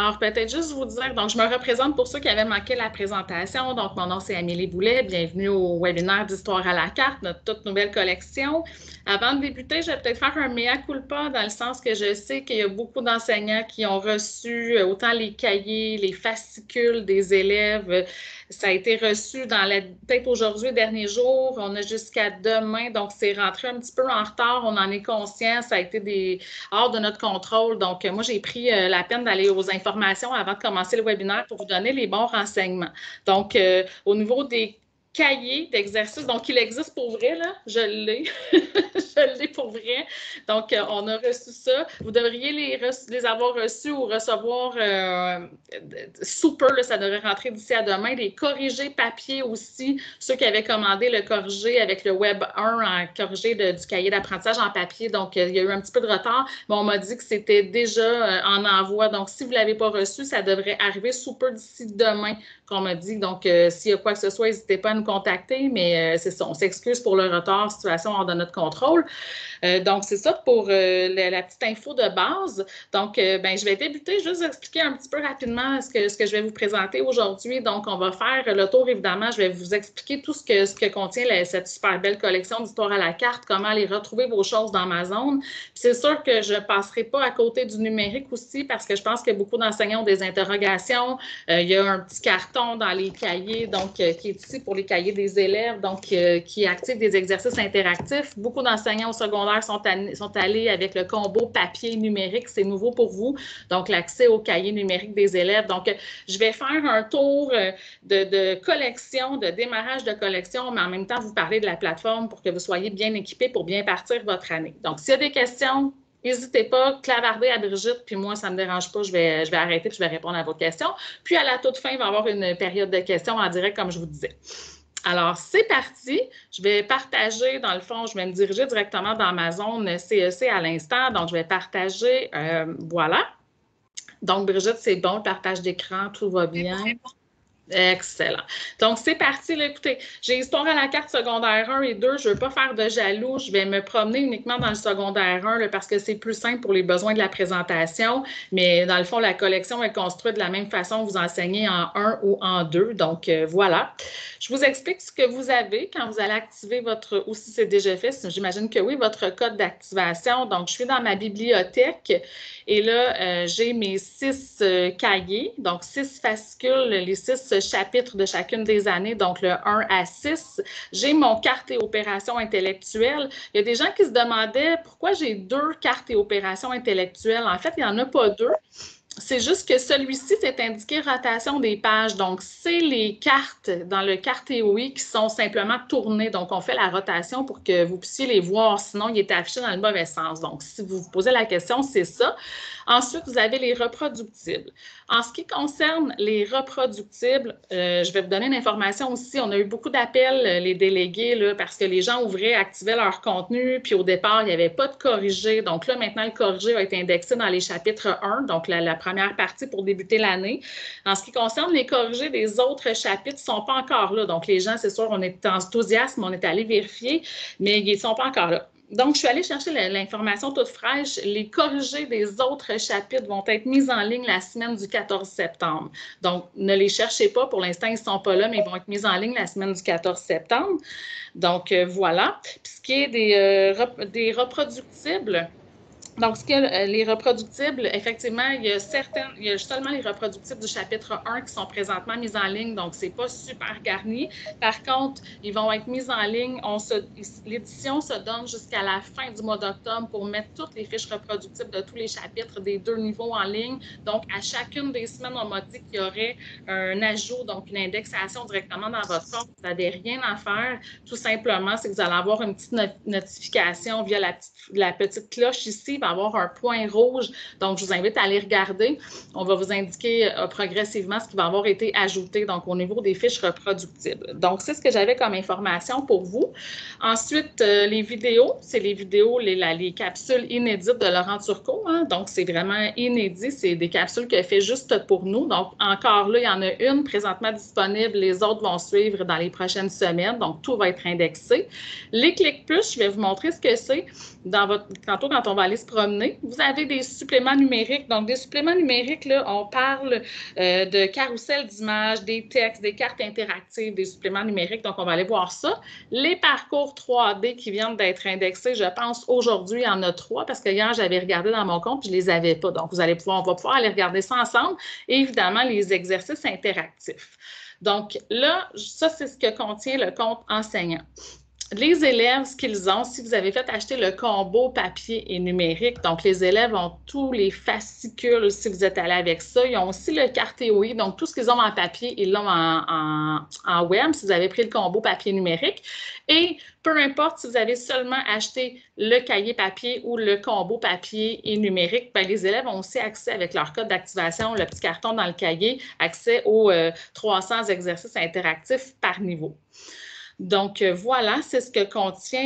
Alors, peut-être juste vous dire, donc je me représente pour ceux qui avaient manqué la présentation. Donc, mon nom, c'est Amélie Boulet. Bienvenue au webinaire d'Histoire à la carte, notre toute nouvelle collection. Avant de débuter, je vais peut-être faire un mea culpa dans le sens que je sais qu'il y a beaucoup d'enseignants qui ont reçu autant les cahiers, les fascicules des élèves. Ça a été reçu peut-être aujourd'hui, dernier jour. On a jusqu'à demain, donc c'est rentré un petit peu en retard. On en est conscient. Ça a été hors de notre contrôle. Donc, moi, j'ai pris la peine d'aller aux informations avant de commencer le webinaire pour vous donner les bons renseignements. Donc, au niveau des cahiers d'exercice, donc il existe pour vrai, là, je l'ai, je l'ai pour vrai. Donc, on a reçu ça. Vous devriez les avoir reçus ou recevoir sous peu, là, ça devrait rentrer d'ici à demain. Les corrigés papier aussi, ceux qui avaient commandé le corrigé avec le Web 1 en corrigé du cahier d'apprentissage en papier. Donc, il y a eu un petit peu de retard, mais on m'a dit que c'était déjà en envoi. Donc, si vous ne l'avez pas reçu, ça devrait arriver sous peu d'ici demain, qu'on m'a dit. Donc, s'il y a quoi que ce soit, n'hésitez pas à nous contacter, mais c'est ça, on s'excuse pour le retard, situation hors de notre contrôle. Donc, c'est ça pour la petite info de base. Donc, je vais débuter, juste expliquer un petit peu rapidement ce que je vais vous présenter aujourd'hui. Donc, on va faire le tour, évidemment. Je vais vous expliquer tout ce que contient cette super belle collection d'histoire à la carte, comment aller retrouver vos choses dans ma zone. C'est sûr que je ne passerai pas à côté du numérique aussi parce que je pense que beaucoup d'enseignants ont des interrogations. Il y a un petit carton dans les cahiers, donc qui est ici pour les cahiers des élèves, donc qui active des exercices interactifs. Beaucoup d'enseignants au secondaire sont allés avec le combo papier numérique. C'est nouveau pour vous. Donc, l'accès au cahier numérique des élèves. Donc, je vais faire un tour de collection, de démarrage de collection, mais en même temps, vous parler de la plateforme pour que vous soyez bien équipés pour bien partir votre année. Donc, s'il y a des questions, n'hésitez pas, clavardez à Brigitte, puis moi, ça ne me dérange pas, je vais arrêter puis je vais répondre à vos questions. Puis, à la toute fin, il va y avoir une période de questions en direct, comme je vous disais. Alors, c'est parti. Je vais partager, dans le fond, je vais me diriger directement dans ma zone CEC à l'instant. Donc, je vais partager, voilà. Donc, Brigitte, c'est bon, le partage d'écran, tout va bien. Excellent. Donc, c'est parti. Là, écoutez, j'ai Histoire à la carte secondaire 1 et 2. Je ne veux pas faire de jaloux. Je vais me promener uniquement dans le secondaire 1 là, parce que c'est plus simple pour les besoins de la présentation. Mais dans le fond, la collection est construite de la même façon que vous enseignez en 1 ou en 2. Donc, voilà. Je vous explique ce que vous avez quand vous allez activer votre, ou si c'est déjà fait, j'imagine que oui, votre code d'activation. Donc, je suis dans ma bibliothèque et là, j'ai mes 6 cahiers, donc 6 fascicules, les 6 chapitres de chacune des années, donc le 1 à 6. J'ai mon carte et opération intellectuelle. Il y a des gens qui se demandaient pourquoi j'ai 2 cartes et opérations intellectuelles. En fait, il n'y en a pas 2. C'est juste que celui-ci, c'est indiqué rotation des pages. Donc, c'est les cartes dans le Cartéoï qui sont simplement tournées. Donc, on fait la rotation pour que vous puissiez les voir. Sinon, il est affiché dans le mauvais sens. Donc, si vous vous posez la question, c'est ça. Ensuite, vous avez les reproductibles. En ce qui concerne les reproductibles, je vais vous donner une information aussi. On a eu beaucoup d'appels, les délégués, là, parce que les gens ouvraient, activaient leur contenu, puis au départ, il n'y avait pas de corrigé. Donc là, maintenant, le corrigé va être indexé dans les chapitres 1, donc la première partie pour débuter l'année. En ce qui concerne les corrigés des autres chapitres, ils ne sont pas encore là. Donc, les gens, c'est sûr, on est en enthousiasme, on est allé vérifier, mais ils ne sont pas encore là. Donc, je suis allée chercher l'information toute fraîche. Les corrigés des autres chapitres vont être mis en ligne la semaine du 14 septembre. Donc, ne les cherchez pas. Pour l'instant, ils ne sont pas là, mais ils vont être mis en ligne la semaine du 14 septembre. Donc, voilà. Puis, ce qui est des reproductibles, donc, ce que les reproductibles, effectivement, il y a seulement les reproductibles du chapitre 1 qui sont présentement mis en ligne, donc c'est pas super garni. Par contre, ils vont être mis en ligne. L'édition se donne jusqu'à la fin du mois d'octobre pour mettre toutes les fiches reproductibles de tous les chapitres des 2 niveaux en ligne. Donc, à chacune des semaines, on m'a dit qu'il y aurait un ajout, donc une indexation directement dans votre compte. Vous n'avez rien à faire. Tout simplement, c'est que vous allez avoir une petite notification via la petite cloche ici. Il va y avoir un point rouge. Donc, je vous invite à aller regarder. On va vous indiquer progressivement ce qui va avoir été ajouté donc au niveau des fiches reproductibles. Donc, c'est ce que j'avais comme information pour vous. Ensuite, les vidéos, c'est les vidéos, les capsules inédites de Laurent Turcot. Hein? Donc, c'est vraiment inédit. C'est des capsules qu'il a fait juste pour nous. Donc, encore là, il y en a une présentement disponible. Les autres vont suivre dans les prochaines semaines. Donc, tout va être indexé. Les Clic Plus, je vais vous montrer ce que c'est. Tantôt, quand on va aller se promener. Vous avez des suppléments numériques. Donc, des suppléments numériques, là, on parle de carousels d'images, des textes, des cartes interactives, des suppléments numériques. Donc, on va aller voir ça. Les parcours 3D qui viennent d'être indexés, je pense, aujourd'hui, il y en a 3 parce que hier, j'avais regardé dans mon compte et je ne les avais pas. Donc, on va pouvoir aller regarder ça ensemble. Et évidemment, les exercices interactifs. Donc, là, ça, c'est ce que contient le compte enseignant. Les élèves, ce qu'ils ont, si vous avez fait acheter le combo papier et numérique, donc les élèves ont tous les fascicules si vous êtes allé avec ça. Ils ont aussi le cartéoïde, donc tout ce qu'ils ont en papier, ils l'ont en web si vous avez pris le combo papier numérique. Et peu importe si vous avez seulement acheté le cahier papier ou le combo papier et numérique, bien, les élèves ont aussi accès avec leur code d'activation, le petit carton dans le cahier, accès aux 300 exercices interactifs par niveau. Donc, voilà, c'est ce que contient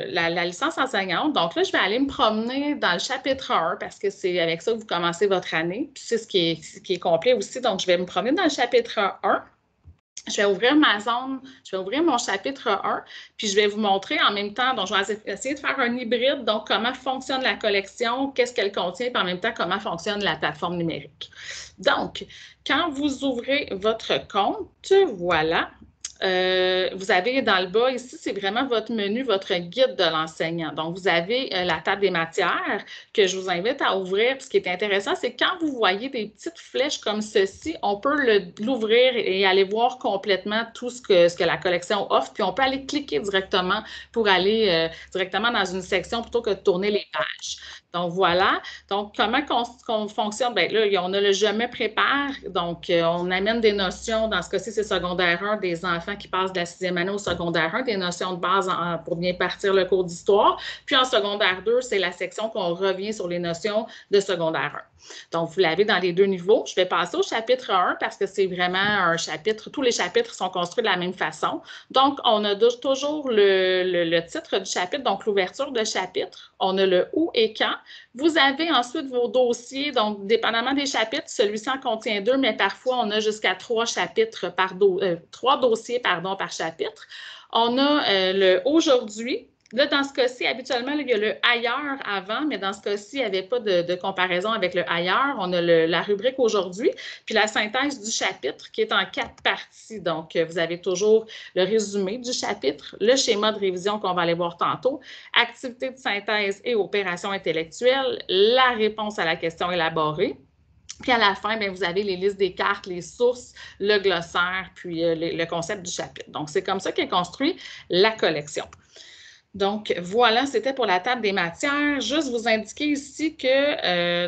la licence enseignante. Donc là, je vais aller me promener dans le chapitre 1 parce que c'est avec ça que vous commencez votre année. Puis c'est ce qui est complet aussi. Donc, je vais me promener dans le chapitre 1. Je vais ouvrir ma zone, je vais ouvrir mon chapitre 1, puis je vais vous montrer en même temps. Donc, je vais essayer de faire un hybride. Donc, comment fonctionne la collection, qu'est-ce qu'elle contient, puis en même temps, comment fonctionne la plateforme numérique. Donc, quand vous ouvrez votre compte, voilà. Vous avez dans le bas, ici, c'est vraiment votre menu, votre guide de l'enseignant. Donc, vous avez la table des matières que je vous invite à ouvrir. Puis, ce qui est intéressant, c'est quand vous voyez des petites flèches comme ceci, on peut l'ouvrir et aller voir complètement tout ce que la collection offre. Puis, on peut aller cliquer directement pour aller directement dans une section plutôt que de tourner les pages. Donc, voilà. Donc, comment qu'on fonctionne? Bien, là, on a le « Je me prépare ». Donc, on amène des notions, dans ce cas-ci, c'est secondaire 1, des enfants qui passent de la 6e année au secondaire 1, des notions de base pour bien partir le cours d'histoire. Puis, en secondaire 2, c'est la section qu'on revient sur les notions de secondaire 1. Donc, vous l'avez dans les deux niveaux. Je vais passer au chapitre 1 parce que c'est vraiment un chapitre. Tous les chapitres sont construits de la même façon. Donc, on a toujours le titre du chapitre, donc l'ouverture de chapitre. On a le où et quand. Vous avez ensuite vos dossiers. Donc, dépendamment des chapitres, celui-ci en contient 2, mais parfois, on a jusqu'à 3 chapitres trois dossiers par chapitre. On a le aujourd'hui. Là, dans ce cas-ci, habituellement, il y a le ailleurs avant, mais dans ce cas-ci, il n'y avait pas de comparaison avec le ailleurs. On a la rubrique aujourd'hui, puis la synthèse du chapitre qui est en 4 parties. Donc, vous avez toujours le résumé du chapitre, le schéma de révision qu'on va aller voir tantôt, activité de synthèse et opération intellectuelle, la réponse à la question élaborée. Puis à la fin, bien, vous avez les listes des cartes, les sources, le glossaire, puis le concept du chapitre. Donc, c'est comme ça qu'est construite la collection. Donc, voilà, c'était pour la table des matières. Juste vous indiquer ici que,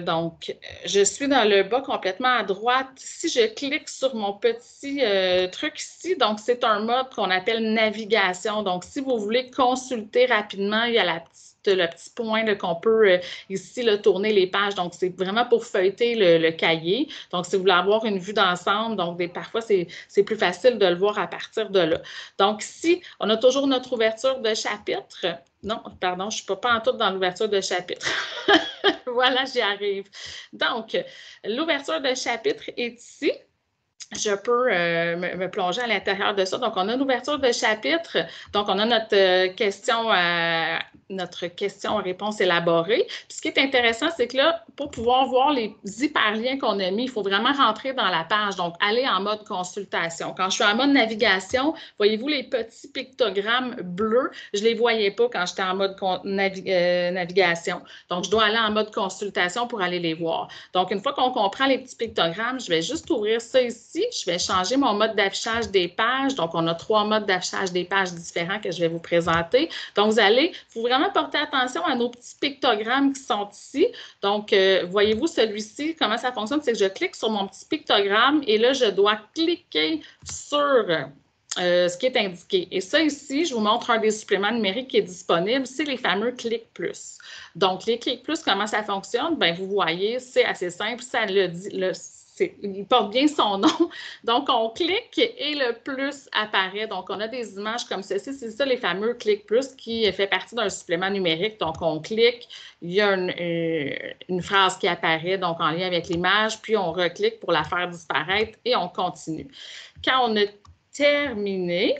je suis dans le bas complètement à droite. Si je clique sur mon petit truc ici, donc c'est un mode qu'on appelle navigation. Donc, si vous voulez consulter rapidement, il y a le petit point qu'on peut ici tourner les pages. Donc, c'est vraiment pour feuilleter le cahier. Donc, si vous voulez avoir une vue d'ensemble, donc parfois, c'est plus facile de le voir à partir de là. Donc, ici, on a toujours notre ouverture de chapitre. Non, pardon, je ne suis pas en tout dans l'ouverture de chapitre. Voilà, j'y arrive. Donc, l'ouverture de chapitre est ici. Je peux me plonger à l'intérieur de ça. Donc, on a une ouverture de chapitre. Donc, on a notre question-réponse élaborée. Puis, ce qui est intéressant, c'est que là, pour pouvoir voir les hyperliens qu'on a mis, il faut vraiment rentrer dans la page. Donc, aller en mode consultation. Quand je suis en mode navigation, voyez-vous les petits pictogrammes bleus? Je ne les voyais pas quand j'étais en mode navigation. Donc, je dois aller en mode consultation pour aller les voir. Donc, une fois qu'on comprend les petits pictogrammes, je vais juste ouvrir ça ici. Je vais changer mon mode d'affichage des pages. Donc, on a 3 modes d'affichage des pages différents que je vais vous présenter. Donc, il faut vraiment porter attention à nos petits pictogrammes qui sont ici. Donc, voyez-vous celui-ci, comment ça fonctionne? C'est que je clique sur mon petit pictogramme et là, je dois cliquer sur ce qui est indiqué. Et ça ici, je vous montre un des suppléments numériques qui est disponible, c'est les fameux Clic Plus. Donc, les Clic Plus, comment ça fonctionne? Bien, vous voyez, c'est assez simple, ça le dit, il porte bien son nom. Donc, on clique et le plus apparaît. Donc, on a des images comme ceci. C'est ça, les fameux Clic Plus qui fait partie d'un supplément numérique. Donc, on clique, il y a une phrase qui apparaît, donc en lien avec l'image, puis on reclique pour la faire disparaître et on continue. Quand on a terminé,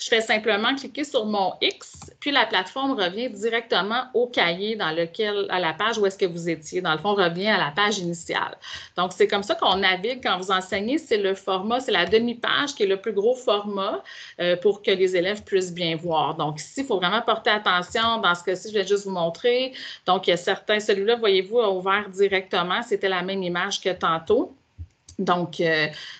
je fais simplement cliquer sur mon X, puis la plateforme revient directement au cahier dans lequel, à la page où est-ce que vous étiez. Dans le fond, revient à la page initiale. Donc, c'est comme ça qu'on navigue quand vous enseignez. C'est le format, c'est la demi-page qui est le plus gros format pour que les élèves puissent bien voir. Donc, ici, il faut vraiment porter attention. Dans ce cas-ci, je vais juste vous montrer. Donc, il y a certains, celui-là, voyez-vous, a ouvert directement. C'était la même image que tantôt. Donc,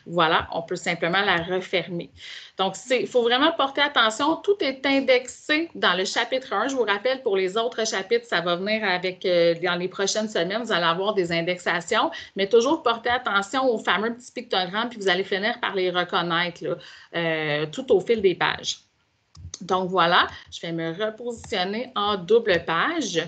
voilà, on peut simplement la refermer. Donc, il faut vraiment porter attention. Tout est indexé dans le chapitre 1. Je vous rappelle, pour les autres chapitres, ça va venir avec, dans les prochaines semaines, vous allez avoir des indexations, mais toujours porter attention aux fameux petits pictogrammes, puis vous allez finir par les reconnaître là, tout au fil des pages. Donc, voilà, je vais me repositionner en double page,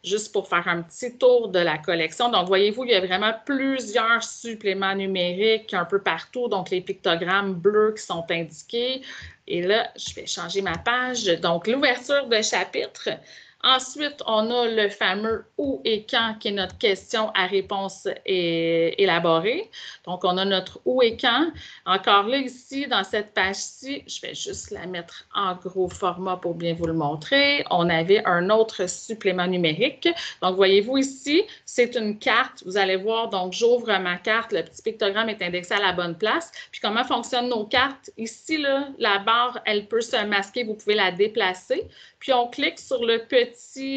juste pour faire un petit tour de la collection. Donc, voyez-vous, il y a vraiment plusieurs suppléments numériques un peu partout. Donc, les pictogrammes bleus qui sont indiqués. Et là, je vais changer ma page. Donc, l'ouverture de chapitre. Ensuite, on a le fameux « Où et quand » qui est notre question à réponse élaborée. Donc, on a notre « Où et quand ». Encore là, ici, dans cette page-ci, je vais juste la mettre en gros format pour bien vous le montrer. On avait un autre supplément numérique. Donc, voyez-vous ici, c'est une carte. Vous allez voir, donc, j'ouvre ma carte. Le petit pictogramme est indexé à la bonne place. Puis, comment fonctionnent nos cartes? Ici, là, la barre, elle peut se masquer. Vous pouvez la déplacer. Puis, on clique sur le petit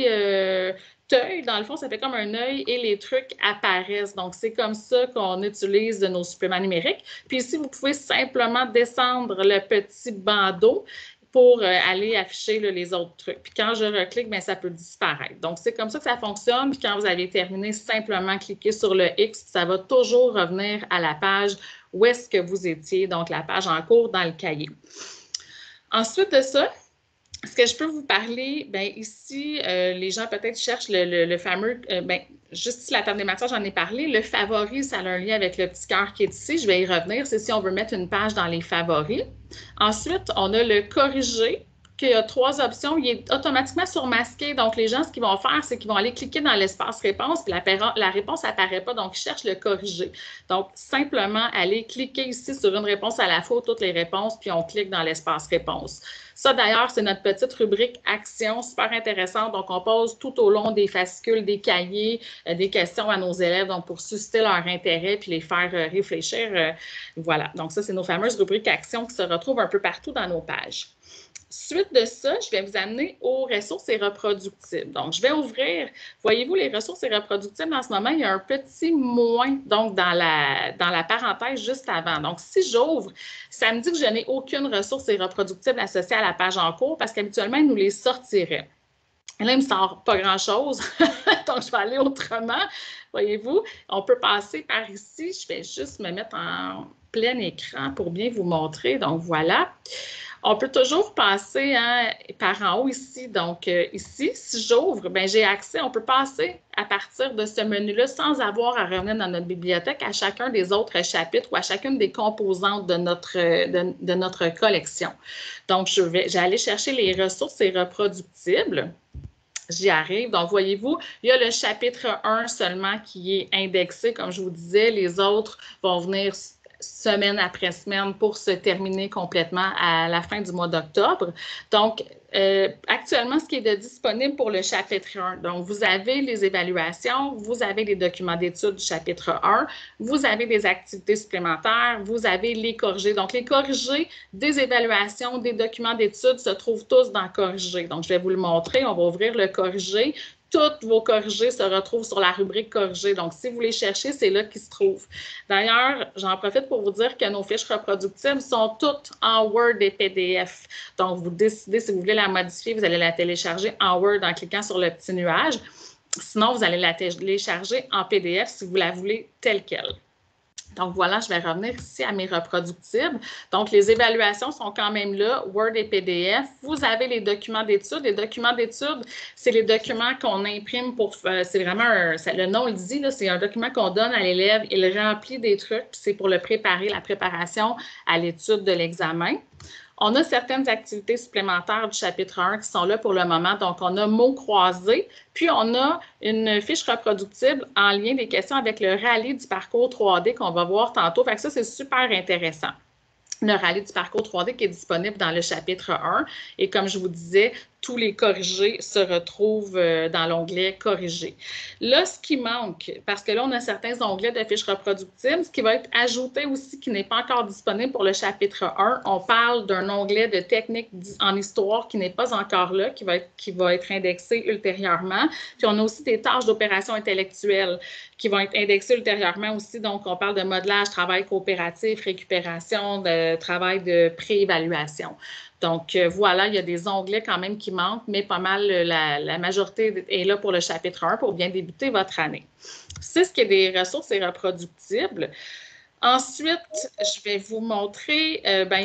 œil. Dans le fond, ça fait comme un œil et les trucs apparaissent. Donc, c'est comme ça qu'on utilise nos suppléments numériques. Puis ici, vous pouvez simplement descendre le petit bandeau pour aller afficher là, les autres trucs. Puis quand je reclique, bien, ça peut disparaître. Donc, c'est comme ça que ça fonctionne. Puis quand vous avez terminé, simplement cliquez sur le X. Ça va toujours revenir à la page où est-ce que vous étiez, donc la page en cours dans le cahier. Ensuite de ça, ce que je peux vous parler, bien ici, les gens peut-être cherchent le fameux, bien, juste ici, la table des matières, j'en ai parlé. Le favori, ça a un lien avec le petit cœur qui est ici. Je vais y revenir. C'est si on veut mettre une page dans les favoris. Ensuite, on a le corriger, qui a 3 options. Il est automatiquement surmasqué. Donc, les gens, ce qu'ils vont faire, c'est qu'ils vont aller cliquer dans l'espace réponse, puis la réponse n'apparaît pas. Donc, ils cherchent le corriger. Donc, simplement, aller cliquer ici sur une réponse à la fois, toutes les réponses, puis on clique dans l'espace réponse. Ça, d'ailleurs, c'est notre petite rubrique action, super intéressante. Donc, on pose tout au long des fascicules, des cahiers, des questions à nos élèves, donc pour susciter leur intérêt puis les faire réfléchir. Voilà. Donc, ça, c'est nos fameuses rubriques action qui se retrouvent un peu partout dans nos pages. Suite de ça, je vais vous amener aux ressources et reproductibles. Donc, je vais ouvrir, voyez-vous, les ressources et reproductibles, en ce moment, il y a un petit moins, donc, dans la parenthèse juste avant. Donc, si j'ouvre, ça me dit que je n'ai aucune ressource et reproductible associée à la page en cours parce qu'habituellement, il nous les sortirait. Et là, il ne me sort pas grand-chose, donc je vais aller autrement. Voyez-vous, on peut passer par ici. Je vais juste me mettre en plein écran pour bien vous montrer. Donc, voilà. On peut toujours passer par en haut ici. Donc, ici, si j'ouvre, bien, j'ai accès. On peut passer à partir de ce menu-là sans avoir à revenir dans notre bibliothèque à chacun des autres chapitres ou à chacune des composantes de notre collection. Donc, j'allais chercher les ressources et reproductibles. J'y arrive. Donc, voyez-vous, il y a le chapitre 1 seulement qui est indexé. Comme je vous disais, les autres vont venir semaine après semaine pour se terminer complètement à la fin du mois d'octobre. Donc, actuellement, ce qui est disponible pour le chapitre 1, donc vous avez les évaluations, vous avez les documents d'études du chapitre 1, vous avez des activités supplémentaires, vous avez les corrigés. Donc, les corrigés des évaluations, des documents d'études se trouvent tous dans corrigés. Donc, je vais vous le montrer. On va ouvrir le corrigé. Toutes vos corrigés se retrouvent sur la rubrique corrigés. Donc, si vous les cherchez, c'est là qu'ils se trouvent. D'ailleurs, j'en profite pour vous dire que nos fiches reproductibles sont toutes en Word et PDF. Donc, vous décidez si vous voulez la modifier, vous allez la télécharger en Word en cliquant sur le petit nuage. Sinon, vous allez la télécharger en PDF si vous la voulez telle qu'elle. Donc, voilà, je vais revenir ici à mes reproductibles. Donc, les évaluations sont quand même là, Word et PDF. Vous avez les documents d'études. Les documents d'études, c'est les documents qu'on imprime pour... c'est vraiment, le nom le dit, c'est un document qu'on donne à l'élève. Il remplit des trucs, puis c'est pour le préparer, la préparation à l'étude de l'examen. On a certaines activités supplémentaires du chapitre 1 qui sont là pour le moment. Donc, on a mots croisés, puis on a une fiche reproductible en lien des questions avec le rallye du parcours 3D qu'on va voir tantôt. Fait que ça, c'est super intéressant. le rallye du parcours 3D qui est disponible dans le chapitre 1. Et comme je vous disais, tous les corrigés se retrouvent dans l'onglet « Corriger ». Là, ce qui manque, parce que là, on a certains onglets de fiches reproductibles, ce qui va être ajouté aussi, qui n'est pas encore disponible pour le chapitre 1, on parle d'un onglet de technique en histoire qui n'est pas encore là, qui va être indexé ultérieurement. Puis, on a aussi des tâches d'opération intellectuelle qui vont être indexées ultérieurement aussi. Donc, on parle de modelage, travail coopératif, récupération, de travail de préévaluation. Donc, voilà, il y a des onglets quand même qui manquent, mais pas mal, la majorité est là pour le chapitre 1 pour bien débuter votre année. C'est ce qui est des ressources et reproductibles. Ensuite, je vais vous montrer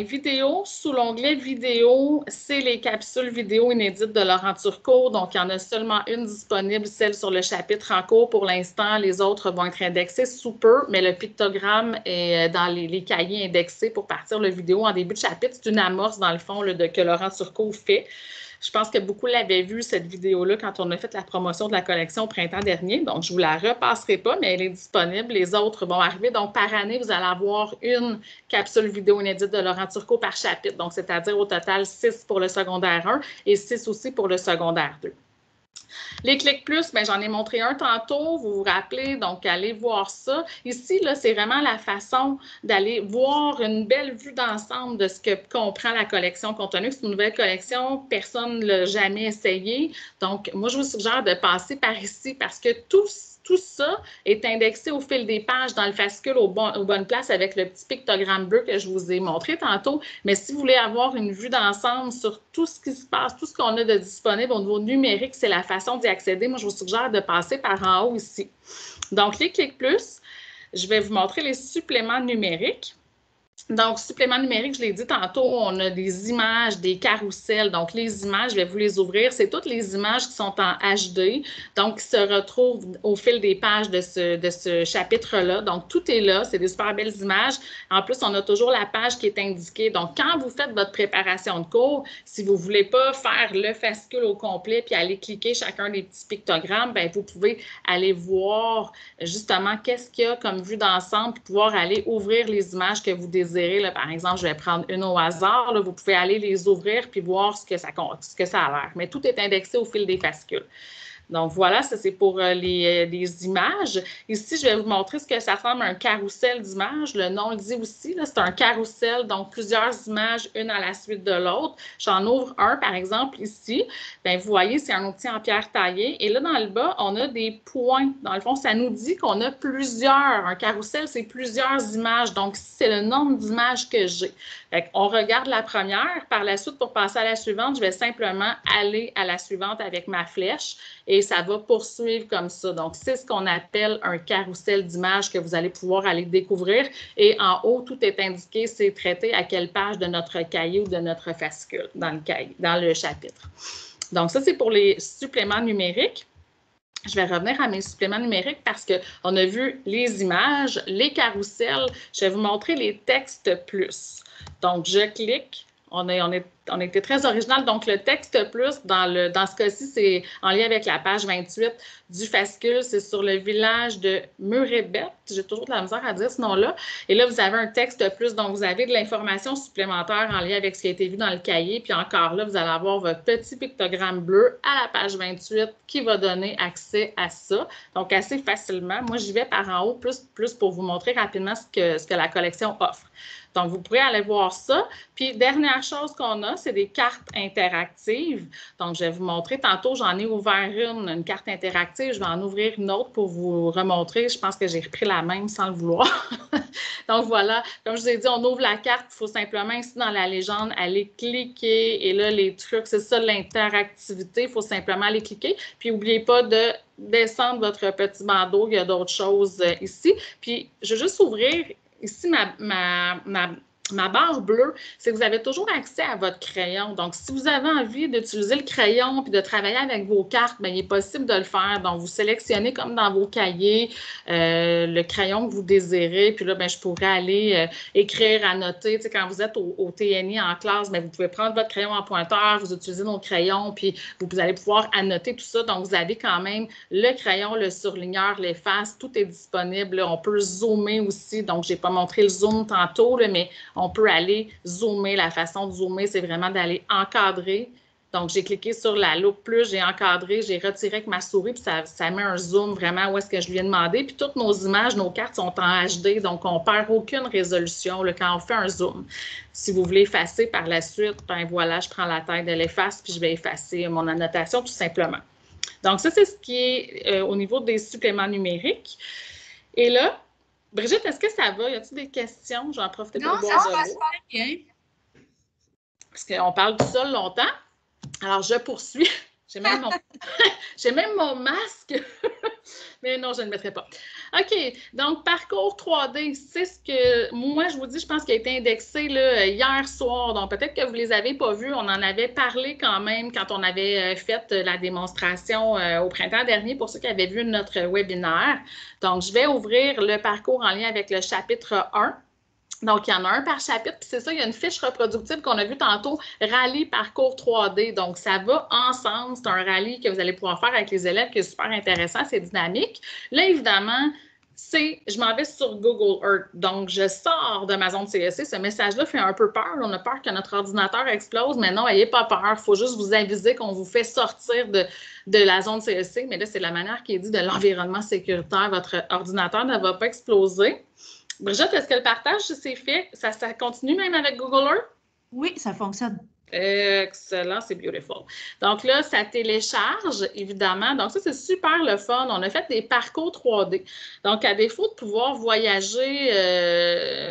vidéo. Sous l'onglet vidéo, c'est les capsules vidéo inédites de Laurent Turcot. Donc, il y en a seulement une disponible, celle sur le chapitre en cours pour l'instant. Les autres vont être indexés sous peu, mais le pictogramme est dans les cahiers indexés pour partir le vidéo en début de chapitre. C'est une amorce, dans le fond, que Laurent Turcot fait. Je pense que beaucoup l'avaient vu, cette vidéo-là, quand on a fait la promotion de la collection au printemps dernier. Donc, je ne vous la repasserai pas, mais elle est disponible. Les autres vont arriver. Donc, par année, vous allez avoir une capsule vidéo inédite de Laurent Turcot par chapitre. Donc, c'est-à-dire au total 6 pour le secondaire 1 et 6 aussi pour le secondaire 2. Les Clic Plus, j'en ai montré un tantôt, vous vous rappelez, donc allez voir ça. Ici, là, c'est vraiment la façon d'aller voir une belle vue d'ensemble de ce que comprend la collection contenue. C'est une nouvelle collection, personne ne l'a jamais essayé. Donc, moi, je vous suggère de passer par ici parce que tout ça est indexé au fil des pages dans le fascicule aux bonnes places avec le petit pictogramme bleu que je vous ai montré tantôt. Mais si vous voulez avoir une vue d'ensemble sur tout ce qui se passe, tout ce qu'on a de disponible au niveau numérique, c'est la façon d'y accéder. Moi, je vous suggère de passer par en haut ici. Donc, les Clic Plus, je vais vous montrer les suppléments numériques. Donc, supplément numérique, je l'ai dit tantôt, on a des images, des carousels. Donc, les images, je vais vous les ouvrir. C'est toutes les images qui sont en HD, donc qui se retrouvent au fil des pages de ce chapitre-là. Donc, tout est là. C'est des super belles images. En plus, on a toujours la page qui est indiquée. Donc, quand vous faites votre préparation de cours, si vous ne voulez pas faire le fascicule au complet puis aller cliquer chacun des petits pictogrammes, vous pouvez aller voir justement qu'est-ce qu'il y a comme vue d'ensemble puis pouvoir aller ouvrir les images que vous désirez. Là, par exemple, je vais prendre une au hasard. Là, vous pouvez aller les ouvrir puis voir ce que ça a l'air. Mais tout est indexé au fil des fascicules. Donc, voilà, ça, c'est pour les images. Ici, je vais vous montrer ce que ça ressemble à un carrousel d'images. Le nom le dit aussi, c'est un carrousel, donc plusieurs images, une à la suite de l'autre. J'en ouvre un, par exemple, ici. Vous voyez, c'est un outil en pierre taillée. Et là, dans le bas, on a des points. Dans le fond, ça nous dit qu'on a plusieurs. Un carrousel, c'est plusieurs images. Donc, c'est le nombre d'images que j'ai. On regarde la première. Par la suite, pour passer à la suivante, je vais simplement aller à la suivante avec ma flèche. Et ça va poursuivre comme ça. Donc, c'est ce qu'on appelle un carrousel d'images que vous allez pouvoir aller découvrir. Et en haut, tout est indiqué, c'est traité à quelle page de notre cahier ou de notre fascicule dans le chapitre. Donc, ça, c'est pour les suppléments numériques. Je vais revenir à mes suppléments numériques parce qu'on a vu les images, les carousels. Je vais vous montrer les textes plus. Donc, je clique. On était très original. Donc, le texte plus, dans ce cas-ci, c'est en lien avec la page 28 du fascicule. C'est sur le village de Murébet. J'ai toujours de la misère à dire ce nom-là. Et là, vous avez un texte plus. Donc, vous avez de l'information supplémentaire en lien avec ce qui a été vu dans le cahier. Puis encore là, vous allez avoir votre petit pictogramme bleu à la page 28 qui va donner accès à ça. Donc, assez facilement. Moi, j'y vais par en haut plus pour vous montrer rapidement ce que la collection offre. Donc, vous pourrez aller voir ça. Puis, dernière chose qu'on a, c'est des cartes interactives. Donc, je vais vous montrer. Tantôt, j'en ai ouvert une carte interactive. Je vais en ouvrir une autre pour vous remontrer. Je pense que j'ai repris la même sans le vouloir. Donc, voilà. Comme je vous ai dit, on ouvre la carte. Il faut simplement, ici, dans la légende, aller cliquer. Et là, les trucs, c'est ça, l'interactivité. Il faut simplement aller cliquer. Puis, n'oubliez pas de descendre votre petit bandeau. Il y a d'autres choses ici. Puis, je vais juste ouvrir ici ma barre bleue, c'est que vous avez toujours accès à votre crayon. Donc, si vous avez envie d'utiliser le crayon puis de travailler avec vos cartes, il est possible de le faire. Donc, vous sélectionnez comme dans vos cahiers le crayon que vous désirez. Puis là, je pourrais aller écrire, annoter. Tu sais, quand vous êtes au TNI en classe, vous pouvez prendre votre crayon en pointeur, vous utilisez nos crayons, puis vous allez pouvoir annoter tout ça. Donc, vous avez quand même le crayon, le surligneur, l'efface, tout est disponible. Là, on peut zoomer aussi. Donc, je n'ai pas montré le zoom tantôt, là, mais on peut aller zoomer. La façon de zoomer, c'est vraiment d'aller encadrer. Donc, j'ai cliqué sur la loupe plus, j'ai encadré, j'ai retiré avec ma souris, puis ça met un zoom vraiment où est-ce que je lui ai demandé. Puis toutes nos images, nos cartes sont en HD, donc on ne perd aucune résolution là, quand on fait un zoom. Si vous voulez effacer par la suite, ben voilà, je prends la taille de l'efface, puis je vais effacer mon annotation tout simplement. Donc, ça, c'est ce qui est au niveau des suppléments numériques. Et là, Brigitte, est-ce que ça va? Y a-t-il des questions? J'en profite pour boire de l'eau. Non, ça se passe bien. Parce qu'on parle du sol longtemps. Alors, je poursuis. J'ai même mon masque. Mais non, je ne le mettrai pas. OK. Donc, parcours 3D, c'est ce que moi, je vous dis, je pense qu'il a été indexé là, hier soir. Donc, peut-être que vous ne les avez pas vus. On en avait parlé quand même quand on avait fait la démonstration au printemps dernier pour ceux qui avaient vu notre webinaire. Donc, je vais ouvrir le parcours en lien avec le chapitre 1. Donc, il y en a un par chapitre, puis c'est ça, il y a une fiche reproductible qu'on a vue tantôt, rallye parcours 3D. Donc, ça va ensemble. C'est un rallye que vous allez pouvoir faire avec les élèves qui est super intéressant, c'est dynamique. Là, évidemment, je m'en vais sur Google Earth. Donc, je sors de ma zone CEC. Ce message-là fait un peu peur. On a peur que notre ordinateur explose, mais non, n'ayez pas peur. Il faut juste vous aviser qu'on vous fait sortir de la zone CEC. Mais là, c'est la manière qui est dit de l'environnement sécuritaire. Votre ordinateur ne va pas exploser. Brigitte, est-ce que le partage, c'est fait? Ça continue même avec Google Earth? Oui, ça fonctionne. Excellent, c'est beautiful. Donc là, ça télécharge, évidemment. Donc ça, c'est super le fun. On a fait des parcours 3D. Donc, à défaut de pouvoir voyager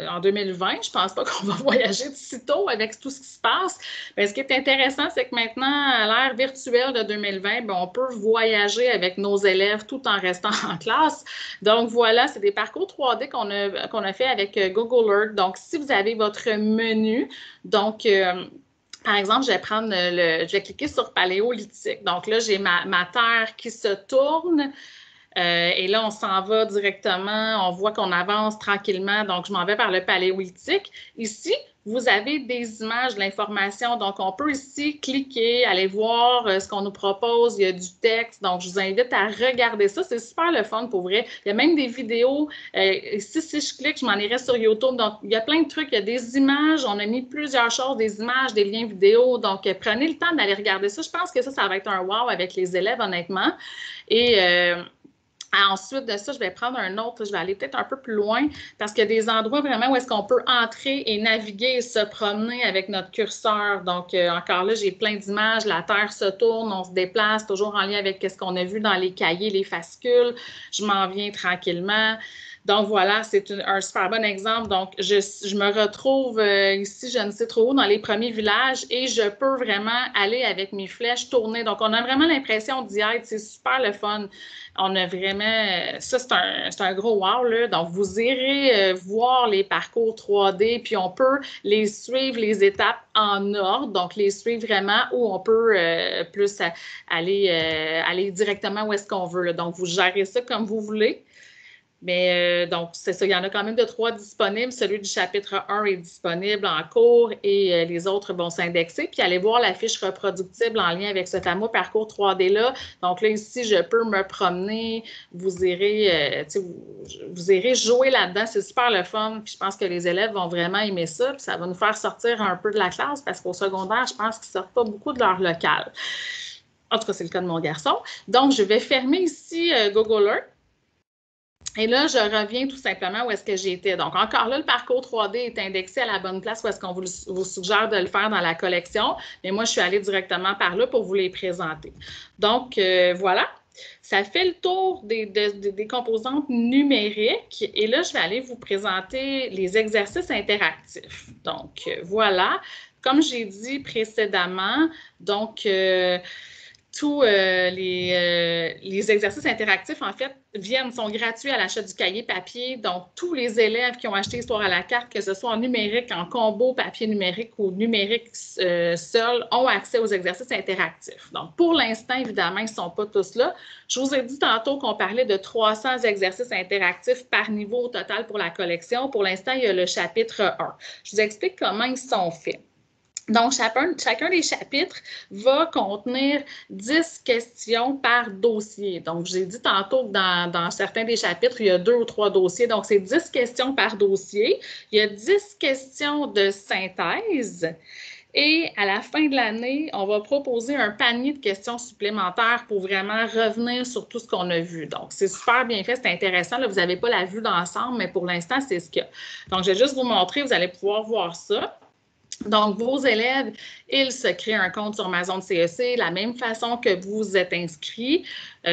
en 2020, je ne pense pas qu'on va voyager de sitôt avec tout ce qui se passe. Mais ce qui est intéressant, c'est que maintenant, à l'ère virtuelle de 2020, bien, on peut voyager avec nos élèves tout en restant en classe. Donc voilà, c'est des parcours 3D qu'on a fait avec Google Earth. Donc, si vous avez votre menu, donc... par exemple, je vais cliquer sur Paléolithique. Donc là, j'ai ma terre qui se tourne. Et là, on s'en va directement. On voit qu'on avance tranquillement. Donc, je m'en vais vers le Paléolithique. Ici, vous avez des images, de l'information. Donc, on peut ici cliquer, aller voir ce qu'on nous propose. Il y a du texte. Donc, je vous invite à regarder ça. C'est super le fun pour vrai. Il y a même des vidéos. Ici, si je clique, je m'en irai sur YouTube. Donc, il y a plein de trucs. Il y a des images. On a mis plusieurs choses, des images, des liens vidéo. Donc, prenez le temps d'aller regarder ça. Je pense que ça va être un wow avec les élèves, honnêtement. Et... ensuite de ça, je vais prendre un autre, je vais aller peut-être un peu plus loin parce qu'il y a des endroits vraiment où est-ce qu'on peut entrer et naviguer et se promener avec notre curseur. Donc, encore là, j'ai plein d'images, la Terre se tourne, on se déplace, toujours en lien avec ce qu'on a vu dans les cahiers, les fascicules. Je m'en viens tranquillement. Donc, voilà, c'est un super bon exemple. Donc, je me retrouve ici, je ne sais trop où, dans les premiers villages et je peux vraiment aller avec mes flèches tourner. Donc, on a vraiment l'impression d'y être. C'est super le fun. On a vraiment... Ça, c'est un gros wow, là. Donc, vous irez voir les parcours 3D, puis on peut les suivre, les étapes en ordre. Donc, les suivre vraiment ou on peut plus aller directement où est-ce qu'on veut, là. Donc, vous gérez ça comme vous voulez. Mais donc, c'est ça, il y en a quand même de 3 disponibles. Celui du chapitre 1 est disponible en cours et les autres vont s'indexer. Puis, allez voir la fiche reproductible en lien avec ce fameux parcours 3D-là. Donc là, ici, je peux me promener. Vous irez jouer là-dedans. C'est super le fun. Puis, je pense que les élèves vont vraiment aimer ça. Puis, ça va nous faire sortir un peu de la classe parce qu'au secondaire, je pense qu'ils ne sortent pas beaucoup de leur local. En tout cas, c'est le cas de mon garçon. Donc, je vais fermer ici Google Earth. Et là, je reviens tout simplement où est-ce que j'étais. Donc, encore là, le parcours 3D est indexé à la bonne place où est-ce qu'on vous suggère de le faire dans la collection. Mais moi, je suis allée directement par là pour vous les présenter. Donc, voilà. Ça fait le tour des composantes numériques. Et là, je vais aller vous présenter les exercices interactifs. Donc, voilà. Comme j'ai dit précédemment, donc... tous les exercices interactifs, en fait, sont gratuits à l'achat du cahier papier. Donc, tous les élèves qui ont acheté Histoire à la carte, que ce soit en numérique, en combo papier numérique ou numérique seul, ont accès aux exercices interactifs. Donc, pour l'instant, évidemment, ils ne sont pas tous là. Je vous ai dit tantôt qu'on parlait de 300 exercices interactifs par niveau au total pour la collection. Pour l'instant, il y a le chapitre 1. Je vous explique comment ils sont faits. Donc, chacun des chapitres va contenir 10 questions par dossier. Donc, j'ai dit tantôt que dans certains des chapitres, il y a 2 ou 3 dossiers. Donc, c'est 10 questions par dossier. Il y a 10 questions de synthèse. Et à la fin de l'année, on va proposer un panier de questions supplémentaires pour vraiment revenir sur tout ce qu'on a vu. Donc, c'est super bien fait, c'est intéressant. Là, vous n'avez pas la vue d'ensemble, mais pour l'instant, c'est ce qu'il y a. Donc, je vais juste vous montrer, vous allez pouvoir voir ça. Donc, vos élèves, ils se créent un compte sur ma zone CEC. La même façon que vous êtes inscrits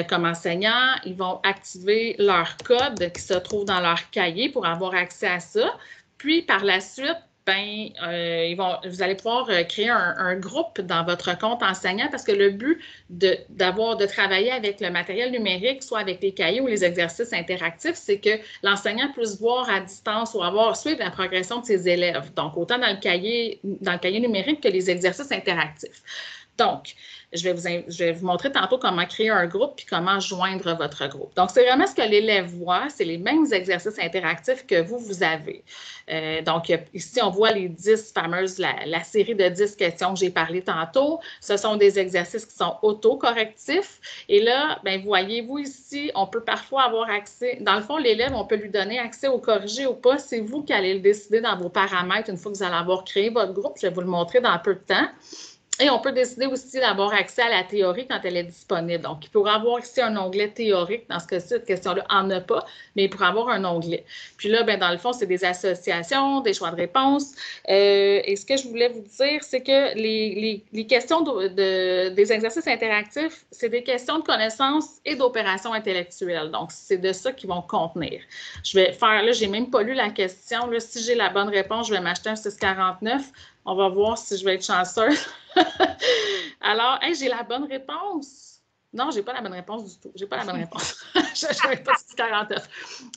comme enseignant, ils vont activer leur code qui se trouve dans leur cahier pour avoir accès à ça. Puis, par la suite, vous allez pouvoir créer un groupe dans votre compte enseignant parce que le but de travailler avec le matériel numérique, soit avec les cahiers ou les exercices interactifs, c'est que l'enseignant puisse voir à distance ou suivre la progression de ses élèves. Donc, autant dans le cahier numérique que les exercices interactifs. Donc, je vais vous montrer tantôt comment créer un groupe puis comment joindre votre groupe. Donc, c'est vraiment ce que l'élève voit, c'est les mêmes exercices interactifs que vous avez. Donc, ici, on voit les 10 fameuses, la série de 10 questions que j'ai parlé tantôt. Ce sont des exercices qui sont autocorrectifs. Et là, bien, voyez-vous ici, on peut parfois avoir accès, dans le fond, l'élève, on peut lui donner accès au corrigé ou pas. C'est vous qui allez le décider dans vos paramètres une fois que vous allez avoir créé votre groupe. Je vais vous le montrer dans peu de temps. Et on peut décider aussi d'avoir accès à la théorie quand elle est disponible. Donc, il pourra avoir ici un onglet théorique. Dans ce cas-ci, cette question-là en a pas, mais il pourra avoir un onglet. Puis là, bien, dans le fond, c'est des associations, des choix de réponse. Et ce que je voulais vous dire, c'est que les questions des exercices interactifs, c'est des questions de connaissances et d'opérations intellectuelles. Donc, c'est de ça qu'ils vont contenir. Je vais faire, là, j'ai même pas lu la question. Là, si j'ai la bonne réponse, je vais m'acheter un 649. On va voir si je vais être chanceuse. Alors, hey, j'ai la bonne réponse. Non, je n'ai pas la bonne réponse du tout. Je n'ai pas la bonne réponse. Je n'ai pas 649.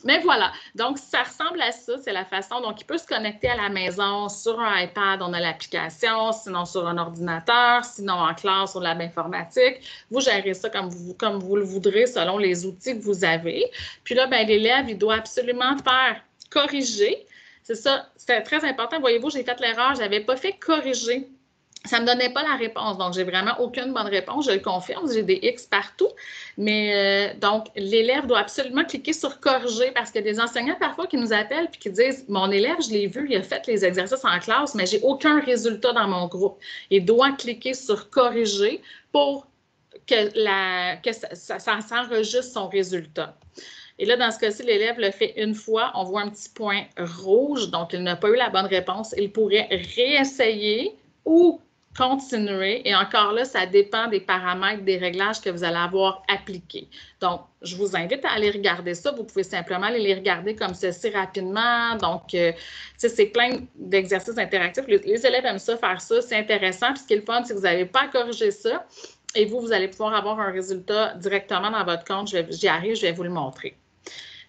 Mais voilà. Donc, ça ressemble à ça. C'est la façon. Donc, il peut se connecter à la maison sur un iPad. On a l'application, sinon sur un ordinateur, sinon en classe sur lab informatique. Vous gérez ça comme vous le voudrez selon les outils que vous avez. Puis là, ben, l'élève, il doit absolument faire corriger. C'est ça, c'était très important. Voyez-vous, j'ai fait l'erreur, je n'avais pas fait corriger. Ça ne me donnait pas la réponse. Donc, j'ai vraiment aucune bonne réponse. Je le confirme, j'ai des X partout. Mais donc, l'élève doit absolument cliquer sur corriger parce qu'il y a des enseignants parfois qui nous appellent et qui disent « Mon élève, je l'ai vu, il a fait les exercices en classe, mais je n'ai aucun résultat dans mon groupe. » Il doit cliquer sur corriger pour que ça s'enregistre son résultat. Et là, dans ce cas-ci, l'élève le fait une fois. On voit un petit point rouge, donc il n'a pas eu la bonne réponse. Il pourrait réessayer ou continuer. Et encore là, ça dépend des paramètres, des réglages que vous allez avoir appliqués. Donc, je vous invite à aller regarder ça. Vous pouvez simplement aller les regarder comme ceci rapidement. Donc, c'est plein d'exercices interactifs. Les élèves aiment ça, faire ça. C'est intéressant. Puis ce qui est le fun, c'est que vous n'avez pas à corriger ça. Et vous allez pouvoir avoir un résultat directement dans votre compte. J'y arrive, je vais vous le montrer.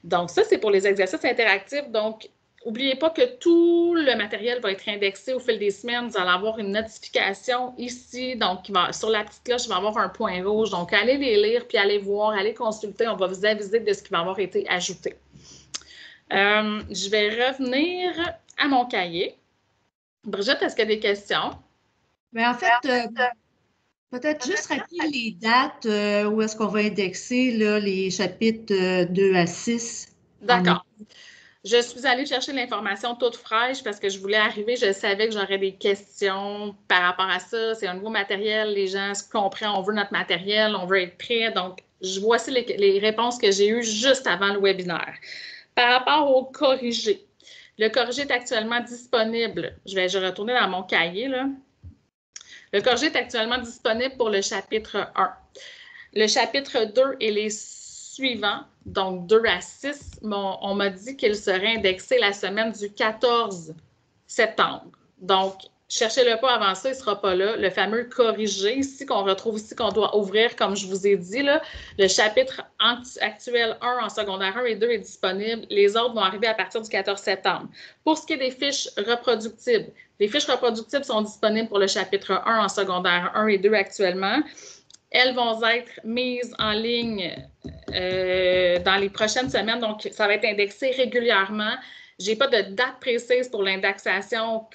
Donc, ça, c'est pour les exercices interactifs. Donc, n'oubliez pas que tout le matériel va être indexé au fil des semaines. Vous allez avoir une notification ici. Donc, sur la petite cloche, il va y avoir un point rouge. Donc, allez les lire, puis allez voir, allez consulter. On va vous aviser de ce qui va avoir été ajouté. Je vais revenir à mon cahier. Brigitte, est-ce qu'il y a des questions? Bien, en fait, peut-être juste rappeler les dates où est-ce qu'on va indexer là, les chapitres 2 à 6. D'accord. Je suis allée chercher l'information toute fraîche parce que je voulais arriver, je savais que j'aurais des questions par rapport à ça. C'est un nouveau matériel, les gens se comprennent, on veut notre matériel, on veut être prêt. Donc, voici les réponses que j'ai eues juste avant le webinaire. Par rapport au corrigé, le corrigé est actuellement disponible. Je vais retourner dans mon cahier, là. Le corrigé est actuellement disponible pour le chapitre 1. Le chapitre 2 et les suivants, donc 2 à 6, on m'a dit qu'il serait indexé la semaine du 14 septembre. Donc, cherchez-le pas avant ça, il ne sera pas là. Le fameux corrigé ici, qu'on retrouve ici, qu'on doit ouvrir, comme je vous ai dit, là, le chapitre actuel 1 en secondaire 1 et 2 est disponible. Les autres vont arriver à partir du 14 septembre. Pour ce qui est des fiches reproductibles, les fiches reproductibles sont disponibles pour le chapitre 1 en secondaire 1 et 2 actuellement. Elles vont être mises en ligne dans les prochaines semaines, donc ça va être indexé régulièrement. Je n'ai pas de date précise pour l'indexation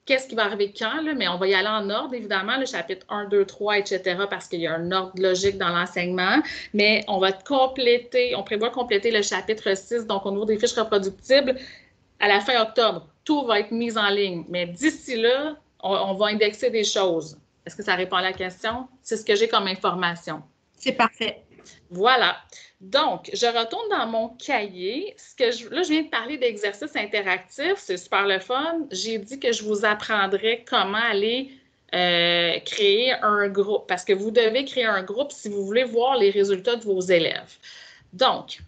qu'est-ce qui va arriver quand, là, mais on va y aller en ordre, évidemment, le chapitre 1, 2, 3, etc., parce qu'il y a un ordre logique dans l'enseignement, mais on va compléter, on prévoit compléter le chapitre 6, donc au niveau des fiches reproductibles, à la fin octobre. Tout va être mis en ligne, mais d'ici là, on va indexer des choses. Est-ce que ça répond à la question? C'est ce que j'ai comme information. C'est parfait. Voilà. Donc, je retourne dans mon cahier. Là, je viens de parler d'exercices interactifs. C'est super le fun. J'ai dit que je vous apprendrais comment aller créer un groupe parce que vous devez créer un groupe si vous voulez voir les résultats de vos élèves. Donc,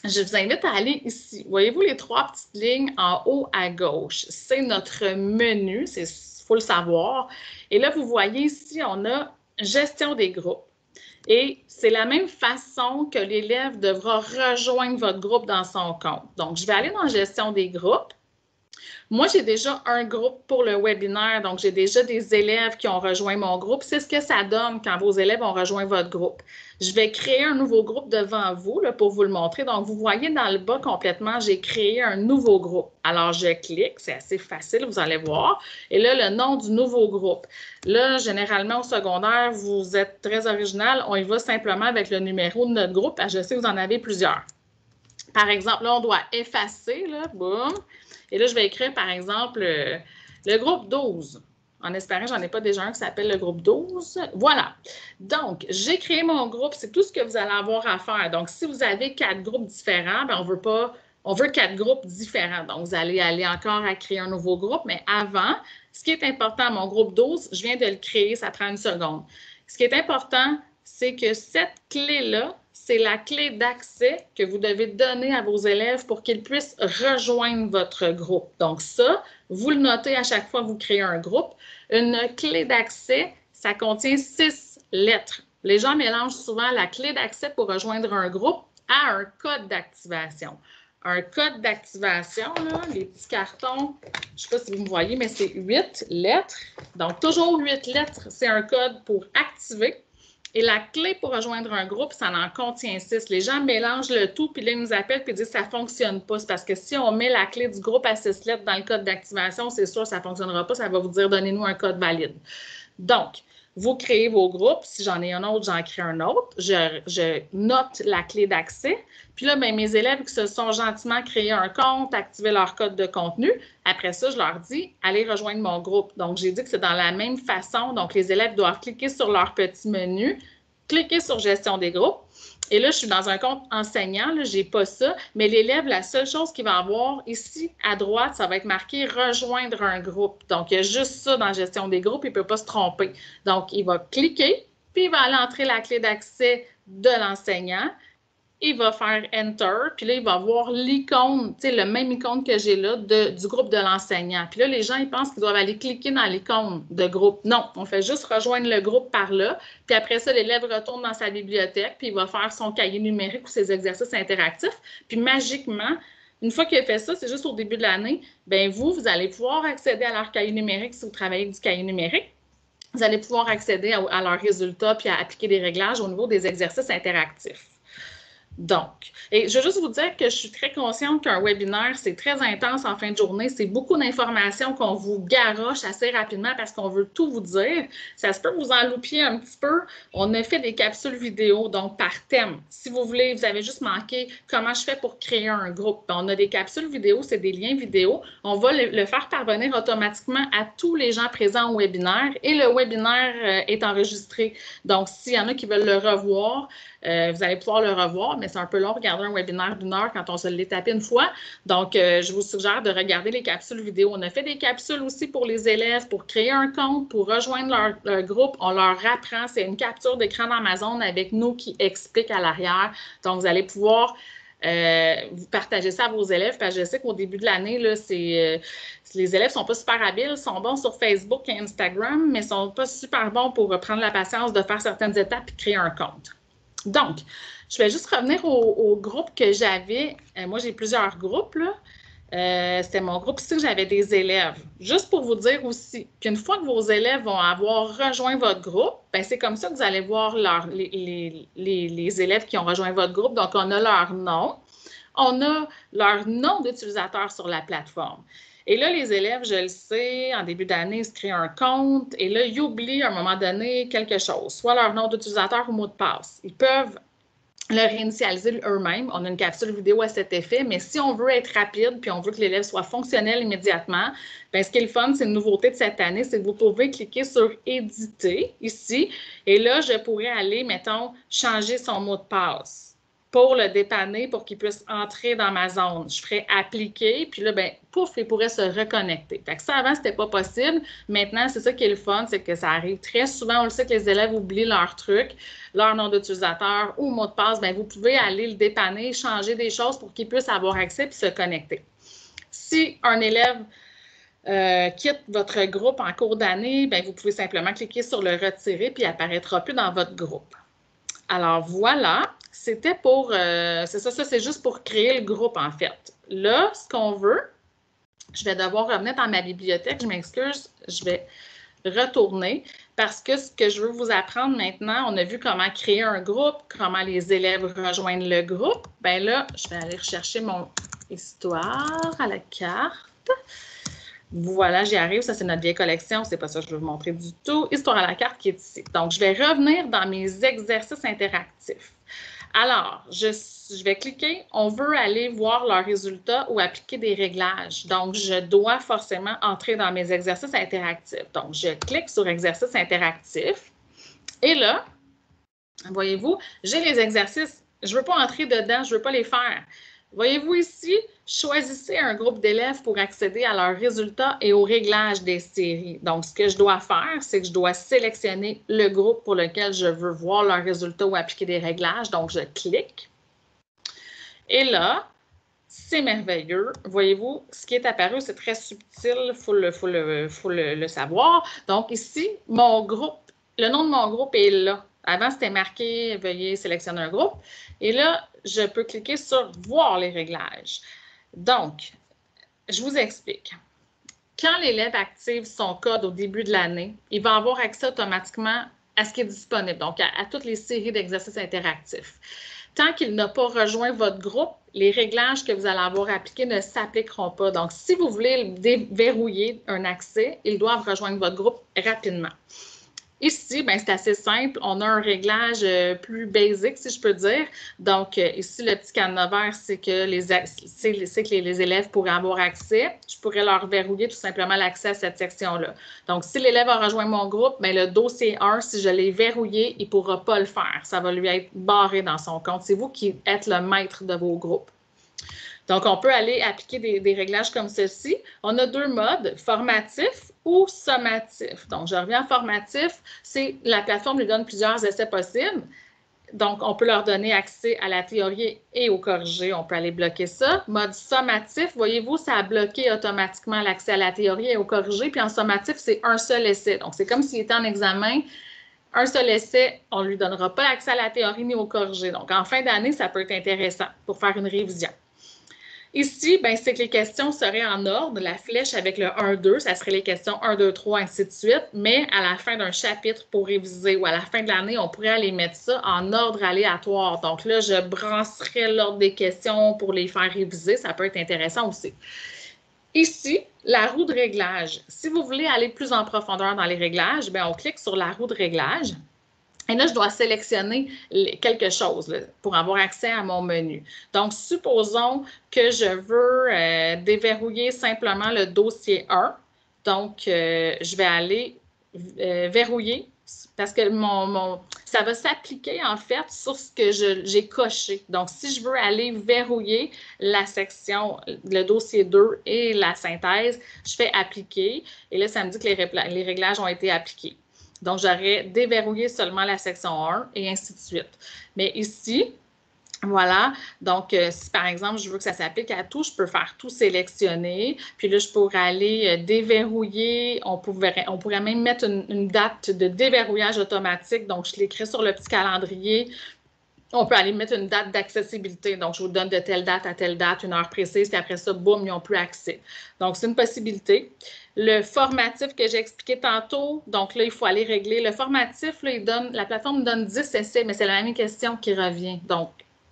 je vous invite à aller ici. Voyez-vous les 3 petites lignes en haut à gauche? C'est notre menu, il faut le savoir. Et là, vous voyez ici, on a gestion des groupes. Et c'est la même façon que l'élève devra rejoindre votre groupe dans son compte. Donc, je vais aller dans gestion des groupes. Moi, j'ai déjà un groupe pour le webinaire, donc j'ai déjà des élèves qui ont rejoint mon groupe. C'est ce que ça donne quand vos élèves ont rejoint votre groupe. Je vais créer un nouveau groupe devant vous là, pour vous le montrer. Donc, vous voyez dans le bas complètement, j'ai créé un nouveau groupe. Alors, je clique, c'est assez facile, vous allez voir. Et là, le nom du nouveau groupe. Là, généralement, au secondaire, vous êtes très original. On y va simplement avec le numéro de notre groupe. Je sais que vous en avez plusieurs. Par exemple, là, on doit effacer, là, boum. Et là, je vais écrire, par exemple, le groupe 12. En espérant, j'en ai pas déjà un qui s'appelle le groupe 12. Voilà. Donc, j'ai créé mon groupe. C'est tout ce que vous allez avoir à faire. Donc, si vous avez 4 groupes différents, bien, on veut 4 groupes différents. Donc, vous allez aller encore à créer un nouveau groupe. Mais avant, ce qui est important, mon groupe 12, je viens de le créer, ça prend une seconde. Ce qui est important, c'est que cette clé-là, c'est la clé d'accès que vous devez donner à vos élèves pour qu'ils puissent rejoindre votre groupe. Donc ça, vous le notez à chaque fois que vous créez un groupe. Une clé d'accès, ça contient 6 lettres. Les gens mélangent souvent la clé d'accès pour rejoindre un groupe à un code d'activation. Un code d'activation, les petits cartons, je ne sais pas si vous me voyez, mais c'est 8 lettres. Donc toujours 8 lettres, c'est un code pour activer. Et la clé pour rejoindre un groupe, ça en contient 6. Les gens mélangent le tout, puis là, ils nous appellent et disent que ça ne fonctionne pas. C'est parce que si on met la clé du groupe à 6 lettres dans le code d'activation, c'est sûr que ça ne fonctionnera pas. Ça va vous dire « Donnez-nous un code valide ». Donc, vous créez vos groupes. Si j'en ai un autre, j'en crée un autre. Je note la clé d'accès. Puis là, bien, mes élèves qui se sont gentiment créés un compte, activé leur code de contenu, après ça, je leur dis « Allez rejoindre mon groupe ». Donc, j'ai dit que c'est dans la même façon. Donc, les élèves doivent cliquer sur leur petit menu, cliquer sur « Gestion des groupes ». Et là, je suis dans un compte enseignant, je n'ai pas ça, mais l'élève, la seule chose qu'il va avoir ici à droite, ça va être marqué « Rejoindre un groupe ». Donc, il y a juste ça dans « Gestion des groupes », il ne peut pas se tromper. Donc, il va cliquer, puis il va aller entrer la clé d'accès de l'enseignant. Il va faire « Enter », puis là, il va voir l'icône, tu sais, le même icône que j'ai là du groupe de l'enseignant. Puis là, les gens, ils pensent qu'ils doivent aller cliquer dans l'icône de groupe. Non, on fait juste rejoindre le groupe par là. Puis après ça, l'élève retourne dans sa bibliothèque, puis il va faire son cahier numérique ou ses exercices interactifs. Puis magiquement, une fois qu'il a fait ça, c'est juste au début de l'année, bien vous allez pouvoir accéder à leur cahier numérique si vous travaillez avec du cahier numérique. Vous allez pouvoir accéder à leurs résultats puis à appliquer des réglages au niveau des exercices interactifs. Donc, et je veux juste vous dire que je suis très consciente qu'un webinaire, c'est très intense en fin de journée. C'est beaucoup d'informations qu'on vous garoche assez rapidement parce qu'on veut tout vous dire. Ça se peut que vous en loupiez un petit peu. On a fait des capsules vidéo, donc par thème. Si vous voulez, vous avez juste manqué comment je fais pour créer un groupe. On a des capsules vidéo, c'est des liens vidéo. On va le faire parvenir automatiquement à tous les gens présents au webinaire et le webinaire est enregistré. Donc, s'il y en a qui veulent le revoir, vous allez pouvoir le revoir, mais c'est un peu long regarder un webinaire d'1 heure quand on se l'est tapé une fois. Donc, je vous suggère de regarder les capsules vidéo. On a fait des capsules aussi pour les élèves, pour créer un compte, pour rejoindre leur groupe. On leur apprend. C'est une capture d'écran d'Amazon avec nous qui explique à l'arrière. Donc, vous allez pouvoir vous partagez ça à vos élèves, parce que je sais qu'au début de l'année, les élèves ne sont pas super habiles, sont bons sur Facebook et Instagram, mais ne sont pas super bons pour prendre la patience de faire certaines étapes et créer un compte. Donc, je vais juste revenir au groupe que j'avais. Moi, j'ai plusieurs groupes, là. C'était mon groupe ici que j'avais des élèves. Juste pour vous dire aussi qu'une fois que vos élèves vont avoir rejoint votre groupe, ben c'est comme ça que vous allez voir les élèves qui ont rejoint votre groupe. Donc, on a leur nom, on a leur nom d'utilisateur sur la plateforme. Et là, les élèves, je le sais, en début d'année, ils se créent un compte et là, ils oublient à un moment donné quelque chose, soit leur nom d'utilisateur ou mot de passe. Ils peuvent le réinitialiser eux-mêmes. On a une capsule vidéo à cet effet, mais si on veut être rapide puis on veut que l'élève soit fonctionnel immédiatement, bien, ce qui est le fun, c'est une nouveauté de cette année, c'est que vous pouvez cliquer sur « Éditer » ici et là, je pourrais aller, mettons, changer son mot de passe pour le dépanner, pour qu'il puisse entrer dans ma zone. Je ferais « Appliquer », puis là, bien, pouf, il pourrait se reconnecter. Fait que ça, avant, c'était pas possible. Maintenant, c'est ça qui est le fun, c'est que ça arrive très souvent. On le sait que les élèves oublient leur truc, leur nom d'utilisateur ou mot de passe. Bien, vous pouvez aller le dépanner, changer des choses pour qu'il puisse avoir accès puis se connecter. Si un élève quitte votre groupe en cours d'année, bien, vous pouvez simplement cliquer sur le « Retirer » puis il n'apparaîtra plus dans votre groupe. Alors, voilà. C'était pour, c'est ça, c'est juste pour créer le groupe, en fait. Là, ce qu'on veut, je vais devoir revenir dans ma bibliothèque. Je m'excuse, je vais retourner parce que ce que je veux vous apprendre maintenant, on a vu comment créer un groupe, comment les élèves rejoignent le groupe. Bien là, je vais aller rechercher mon histoire à la carte. Voilà, j'y arrive. Ça, c'est notre vieille collection. C'est pas ça que je veux vous montrer du tout. Histoire à la carte qui est ici. Donc, je vais revenir dans mes exercices interactifs. Alors, je vais cliquer. On veut aller voir leurs résultats ou appliquer des réglages. Donc, je dois forcément entrer dans mes exercices interactifs. Donc, je clique sur « Exercices interactifs ». Et là, voyez-vous, j'ai les exercices. Je ne veux pas entrer dedans, je ne veux pas les faire. Voyez-vous ici, choisissez un groupe d'élèves pour accéder à leurs résultats et aux réglages des séries. Donc, ce que je dois faire, c'est que je dois sélectionner le groupe pour lequel je veux voir leurs résultats ou appliquer des réglages. Donc, je clique. Et là, c'est merveilleux. Voyez-vous, ce qui est apparu, c'est très subtil, il faut le savoir. Donc, ici, mon groupe, le nom de mon groupe est là. Avant, c'était marqué « Veuillez sélectionner un groupe ». Et là, je peux cliquer sur « Voir les réglages ». Donc, je vous explique. Quand l'élève active son code au début de l'année, il va avoir accès automatiquement à ce qui est disponible, donc à toutes les séries d'exercices interactifs. Tant qu'il n'a pas rejoint votre groupe, les réglages que vous allez avoir appliqués ne s'appliqueront pas. Donc, si vous voulez déverrouiller un accès, ils doivent rejoindre votre groupe rapidement. Ici, c'est assez simple. On a un réglage plus basique, si je peux dire. Donc, ici, le petit cadenas vert, c'est que les élèves pourraient avoir accès. Je pourrais leur verrouiller tout simplement l'accès à cette section-là. Donc, si l'élève a rejoint mon groupe, le dossier 1, si je l'ai verrouillé, il ne pourra pas le faire. Ça va lui être barré dans son compte. C'est vous qui êtes le maître de vos groupes. Donc, on peut aller appliquer des réglages comme ceci. On a deux modes, formatif ou sommatif. Donc, je reviens en formatif. La plateforme lui donne plusieurs essais possibles. Donc, on peut leur donner accès à la théorie et au corrigé. On peut aller bloquer ça. Mode sommatif, voyez-vous, ça a bloqué automatiquement l'accès à la théorie et au corrigé. Puis en sommatif, c'est un seul essai. Donc, c'est comme s'il était en examen. Un seul essai, on ne lui donnera pas accès à la théorie ni au corrigé. Donc, en fin d'année, ça peut être intéressant pour faire une révision. Ici, c'est que les questions seraient en ordre. La flèche avec le 1-2, ça serait les questions 1, 2, 3, ainsi de suite. Mais à la fin d'un chapitre pour réviser ou à la fin de l'année, on pourrait aller mettre ça en ordre aléatoire. Donc là, je brancherais l'ordre des questions pour les faire réviser. Ça peut être intéressant aussi. Ici, la roue de réglage. Si vous voulez aller plus en profondeur dans les réglages, on clique sur la roue de réglage. Et là, je dois sélectionner quelque chose là, pour avoir accès à mon menu. Donc, supposons que je veux déverrouiller simplement le dossier 1. Donc, je vais aller verrouiller parce que ça va s'appliquer en fait sur ce que j'ai coché. Donc, si je veux aller verrouiller la section, le dossier 2 et la synthèse, je fais appliquer. Et là, ça me dit que les réglages ont été appliqués. Donc, j'aurais déverrouillé seulement la section 1 et ainsi de suite. Mais ici, voilà, donc si par exemple, je veux que ça s'applique à tout, je peux faire tout sélectionner. Puis là, je pourrais aller déverrouiller. On pourrait même mettre une date de déverrouillage automatique. Donc, je l'écris sur le petit calendrier. On peut aller mettre une date d'accessibilité. Donc, je vous donne de telle date à telle date, une heure précise, puis après ça, boum, ils n'ont plus accès. Donc, c'est une possibilité. Le formatif que j'ai expliqué tantôt, donc là, il faut aller régler. Le formatif, là, la plateforme donne 10 essais, mais c'est la même question qui revient. Donc,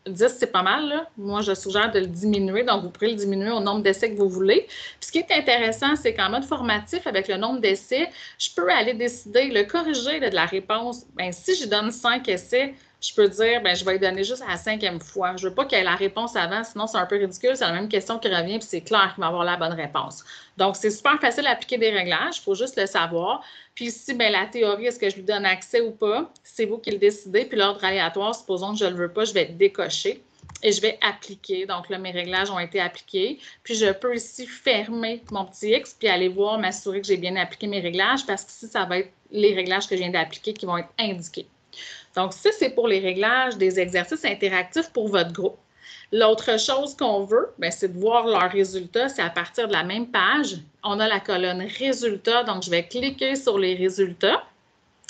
10, c'est pas mal, là. Moi, je suggère de le diminuer. Donc, vous pourrez le diminuer au nombre d'essais que vous voulez. Puis, ce qui est intéressant, c'est qu'en mode formatif, avec le nombre d'essais, je peux aller décider, le corriger là, de la réponse. Bien, si je donne 5 essais, je peux dire, bien, je vais lui donner juste à la 5e fois. Je ne veux pas qu'il y ait la réponse avant, sinon c'est un peu ridicule. C'est la même question qui revient, puis c'est clair qu'il va avoir la bonne réponse. Donc, c'est super facile à appliquer des réglages. Il faut juste le savoir. Puis ici, bien, la théorie, est-ce que je lui donne accès ou pas? C'est vous qui le décidez. Puis l'ordre aléatoire, supposons que je ne le veux pas, je vais décocher et je vais appliquer. Donc là, mes réglages ont été appliqués. Puis je peux ici fermer mon petit X puis aller voir, m'assurer que j'ai bien appliqué mes réglages parce qu'ici, ça va être les réglages que je viens d'appliquer qui vont être indiqués. Donc, ça, c'est pour les réglages des exercices interactifs pour votre groupe. L'autre chose qu'on veut, c'est de voir leurs résultats. C'est à partir de la même page. On a la colonne résultats. Donc, je vais cliquer sur les résultats.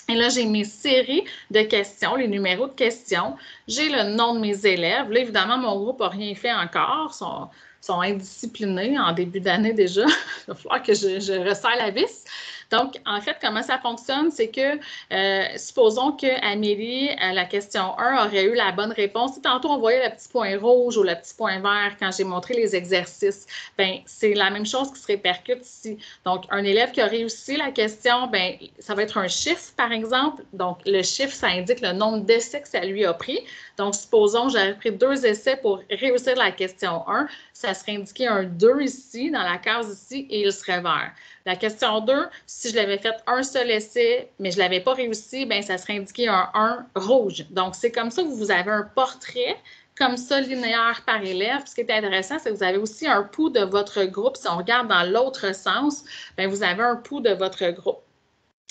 Et là, j'ai mes séries de questions, les numéros de questions. J'ai le nom de mes élèves. Là, évidemment, mon groupe n'a rien fait encore. Ils sont indisciplinés en début d'année déjà. Il va falloir que je resserre la vis. Donc, en fait, comment ça fonctionne, c'est que, supposons qu'Amélie, à la question 1, aurait eu la bonne réponse. Tantôt, on voyait le petit point rouge ou le petit point vert quand j'ai montré les exercices. Bien, c'est la même chose qui se répercute ici. Donc, un élève qui a réussi la question, bien, ça va être un chiffre, par exemple. Donc, le chiffre, ça indique le nombre d'essais que ça lui a pris. Donc, supposons que j'avais pris 2 essais pour réussir la question 1. Ça serait indiqué un 2 ici, dans la case ici, et il serait vert. La question 2, si je l'avais fait un seul essai, mais je ne l'avais pas réussi, bien, ça serait indiqué un 1 rouge. Donc, c'est comme ça que vous avez un portrait, comme ça, linéaire par élève. Puis, ce qui est intéressant, c'est que vous avez aussi un pouls de votre groupe. Si on regarde dans l'autre sens, bien, vous avez un pouls de votre groupe.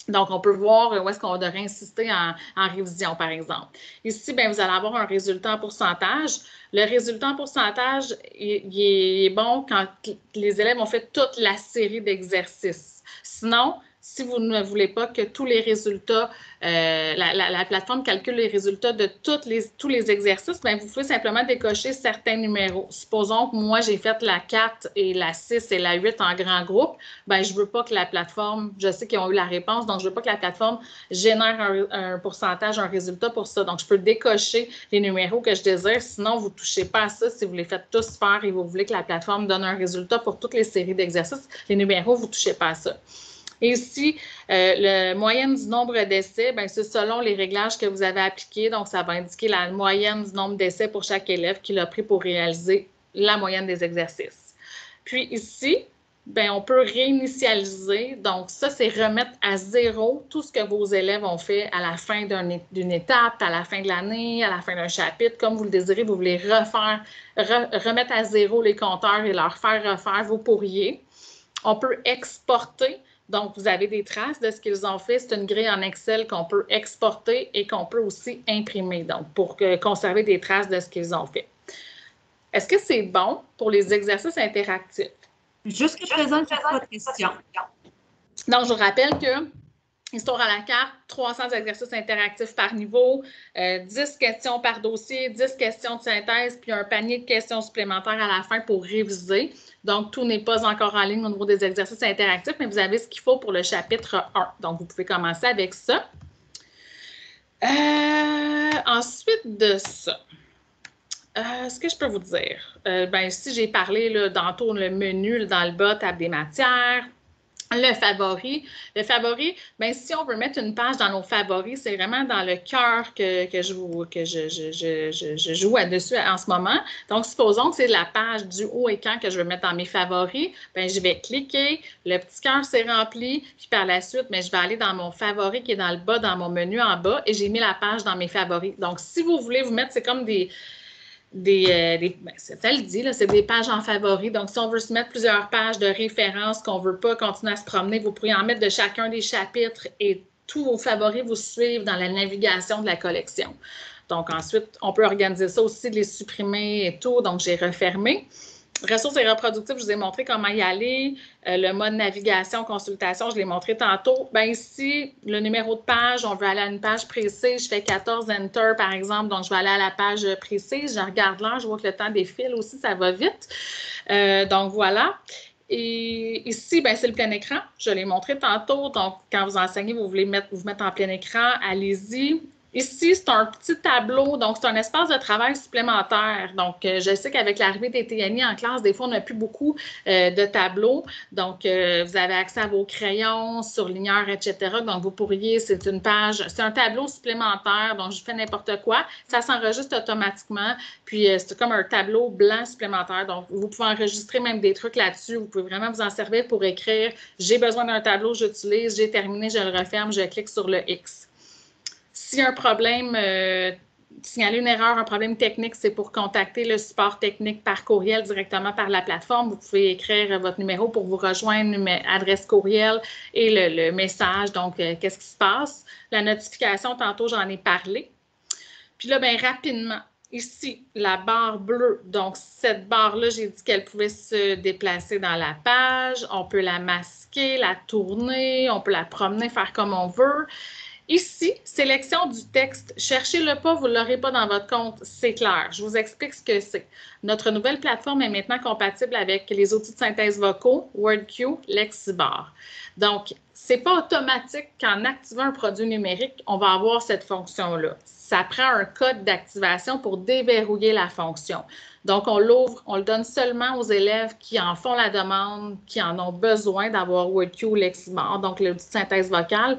Donc, on peut voir où est-ce qu'on devrait insister en révision, par exemple. Ici, bien, vous allez avoir un résultat en pourcentage. Le résultat en pourcentage, il est bon quand les élèves ont fait toute la série d'exercices. Sinon, si vous ne voulez pas que tous les résultats, la plateforme calcule les résultats de tous les exercices, bien, vous pouvez simplement décocher certains numéros. Supposons que moi, j'ai fait la 4 et la 6 et la 8 en grand groupe. Bien, je ne veux pas que la plateforme, je sais qu'ils ont eu la réponse, donc je ne veux pas que la plateforme génère un pourcentage, un résultat pour ça. Donc, je peux décocher les numéros que je désire. Sinon, vous ne touchez pas à ça si vous les faites tous faire et vous voulez que la plateforme donne un résultat pour toutes les séries d'exercices. Les numéros, vous ne touchez pas à ça. Et ici, la moyenne du nombre d'essais, c'est selon les réglages que vous avez appliqués. Donc, ça va indiquer la moyenne du nombre d'essais pour chaque élève qu'il a pris pour réaliser la moyenne des exercices. Puis ici, on peut réinitialiser. Donc, ça, c'est remettre à 0 tout ce que vos élèves ont fait à la fin d'une étape, à la fin de l'année, à la fin d'un chapitre. Comme vous le désirez, vous voulez remettre à 0 les compteurs et leur faire refaire, vous pourriez. On peut exporter. Donc, vous avez des traces de ce qu'ils ont fait. C'est une grille en Excel qu'on peut exporter et qu'on peut aussi imprimer, donc pour conserver des traces de ce qu'ils ont fait. Est-ce que c'est bon pour les exercices interactifs? Jusqu'à présent, je n'ai pas de questions. Donc, je vous rappelle que Histoire à la carte, 300 exercices interactifs par niveau, 10 questions par dossier, 10 questions de synthèse, puis un panier de questions supplémentaires à la fin pour réviser. Donc, tout n'est pas encore en ligne au niveau des exercices interactifs, mais vous avez ce qu'il faut pour le chapitre 1. Donc, vous pouvez commencer avec ça. Ensuite de ça, ce que je peux vous dire? Ici, j'ai parlé là, tantôt le menu là, dans le bas, table des matières. Le favori. Le favori, si on veut mettre une page dans nos favoris, c'est vraiment dans le cœur que je joue là-dessus en ce moment. Donc, supposons que c'est la page du haut écran que je veux mettre dans mes favoris. Je vais cliquer, le petit cœur s'est rempli, puis par la suite, je vais aller dans mon favori qui est dans le bas, dans mon menu en bas, et j'ai mis la page dans mes favoris. Donc, si vous voulez vous mettre, c'est comme ça le dit, c'est des pages en favoris. Donc, si on veut se mettre plusieurs pages de référence, qu'on ne veut pas continuer à se promener, vous pourriez en mettre de chacun des chapitres et tous vos favoris vous suivent dans la navigation de la collection. Donc, ensuite, on peut organiser ça aussi, de les supprimer et tout. Donc, j'ai refermé. Ressources et reproductifs, je vous ai montré comment y aller. Le mode navigation, consultation, je l'ai montré tantôt. Ici, le numéro de page, on veut aller à une page précise. Je fais 14 Enter, par exemple. Donc, je vais aller à la page précise. Je regarde l'heure, je vois que le temps défile aussi, ça va vite. Donc, voilà. Et ici, c'est le plein écran. Je l'ai montré tantôt. Donc, quand vous enseignez, vous voulez vous mettre en plein écran, allez-y. Ici, c'est un petit tableau, donc c'est un espace de travail supplémentaire. Donc, je sais qu'avec l'arrivée des TNI en classe, des fois, on n'a plus beaucoup de tableaux. Donc, vous avez accès à vos crayons, surligneurs, etc. Donc, vous pourriez, c'est une page, c'est un tableau supplémentaire, donc je fais n'importe quoi. Ça s'enregistre automatiquement, puis c'est comme un tableau blanc supplémentaire. Donc, vous pouvez enregistrer même des trucs là-dessus. Vous pouvez vraiment vous en servir pour écrire « J'ai besoin d'un tableau, j'utilise, j'ai terminé, je le referme, je clique sur le X ». S'il y a un problème, signaler une erreur, un problème technique, c'est pour contacter le support technique par courriel directement par la plateforme. Vous pouvez écrire votre numéro pour vous rejoindre, adresse courriel et le message. Donc, qu'est-ce qui se passe? La notification, tantôt, j'en ai parlé. Puis là, bien, rapidement, ici, la barre bleue. Donc, cette barre-là, j'ai dit qu'elle pouvait se déplacer dans la page. On peut la masquer, la tourner, on peut la promener, faire comme on veut. Ici, sélection du texte. Cherchez-le pas, vous ne l'aurez pas dans votre compte, c'est clair. Je vous explique ce que c'est. Notre nouvelle plateforme est maintenant compatible avec les outils de synthèse vocaux, WordQ, Lexibar. Donc, ce n'est pas automatique qu'en activant un produit numérique, on va avoir cette fonction-là. Ça prend un code d'activation pour déverrouiller la fonction. Donc, on l'ouvre, on le donne seulement aux élèves qui en font la demande, qui en ont besoin d'avoir WordQ ou Lexibar, donc l'outil de synthèse vocale.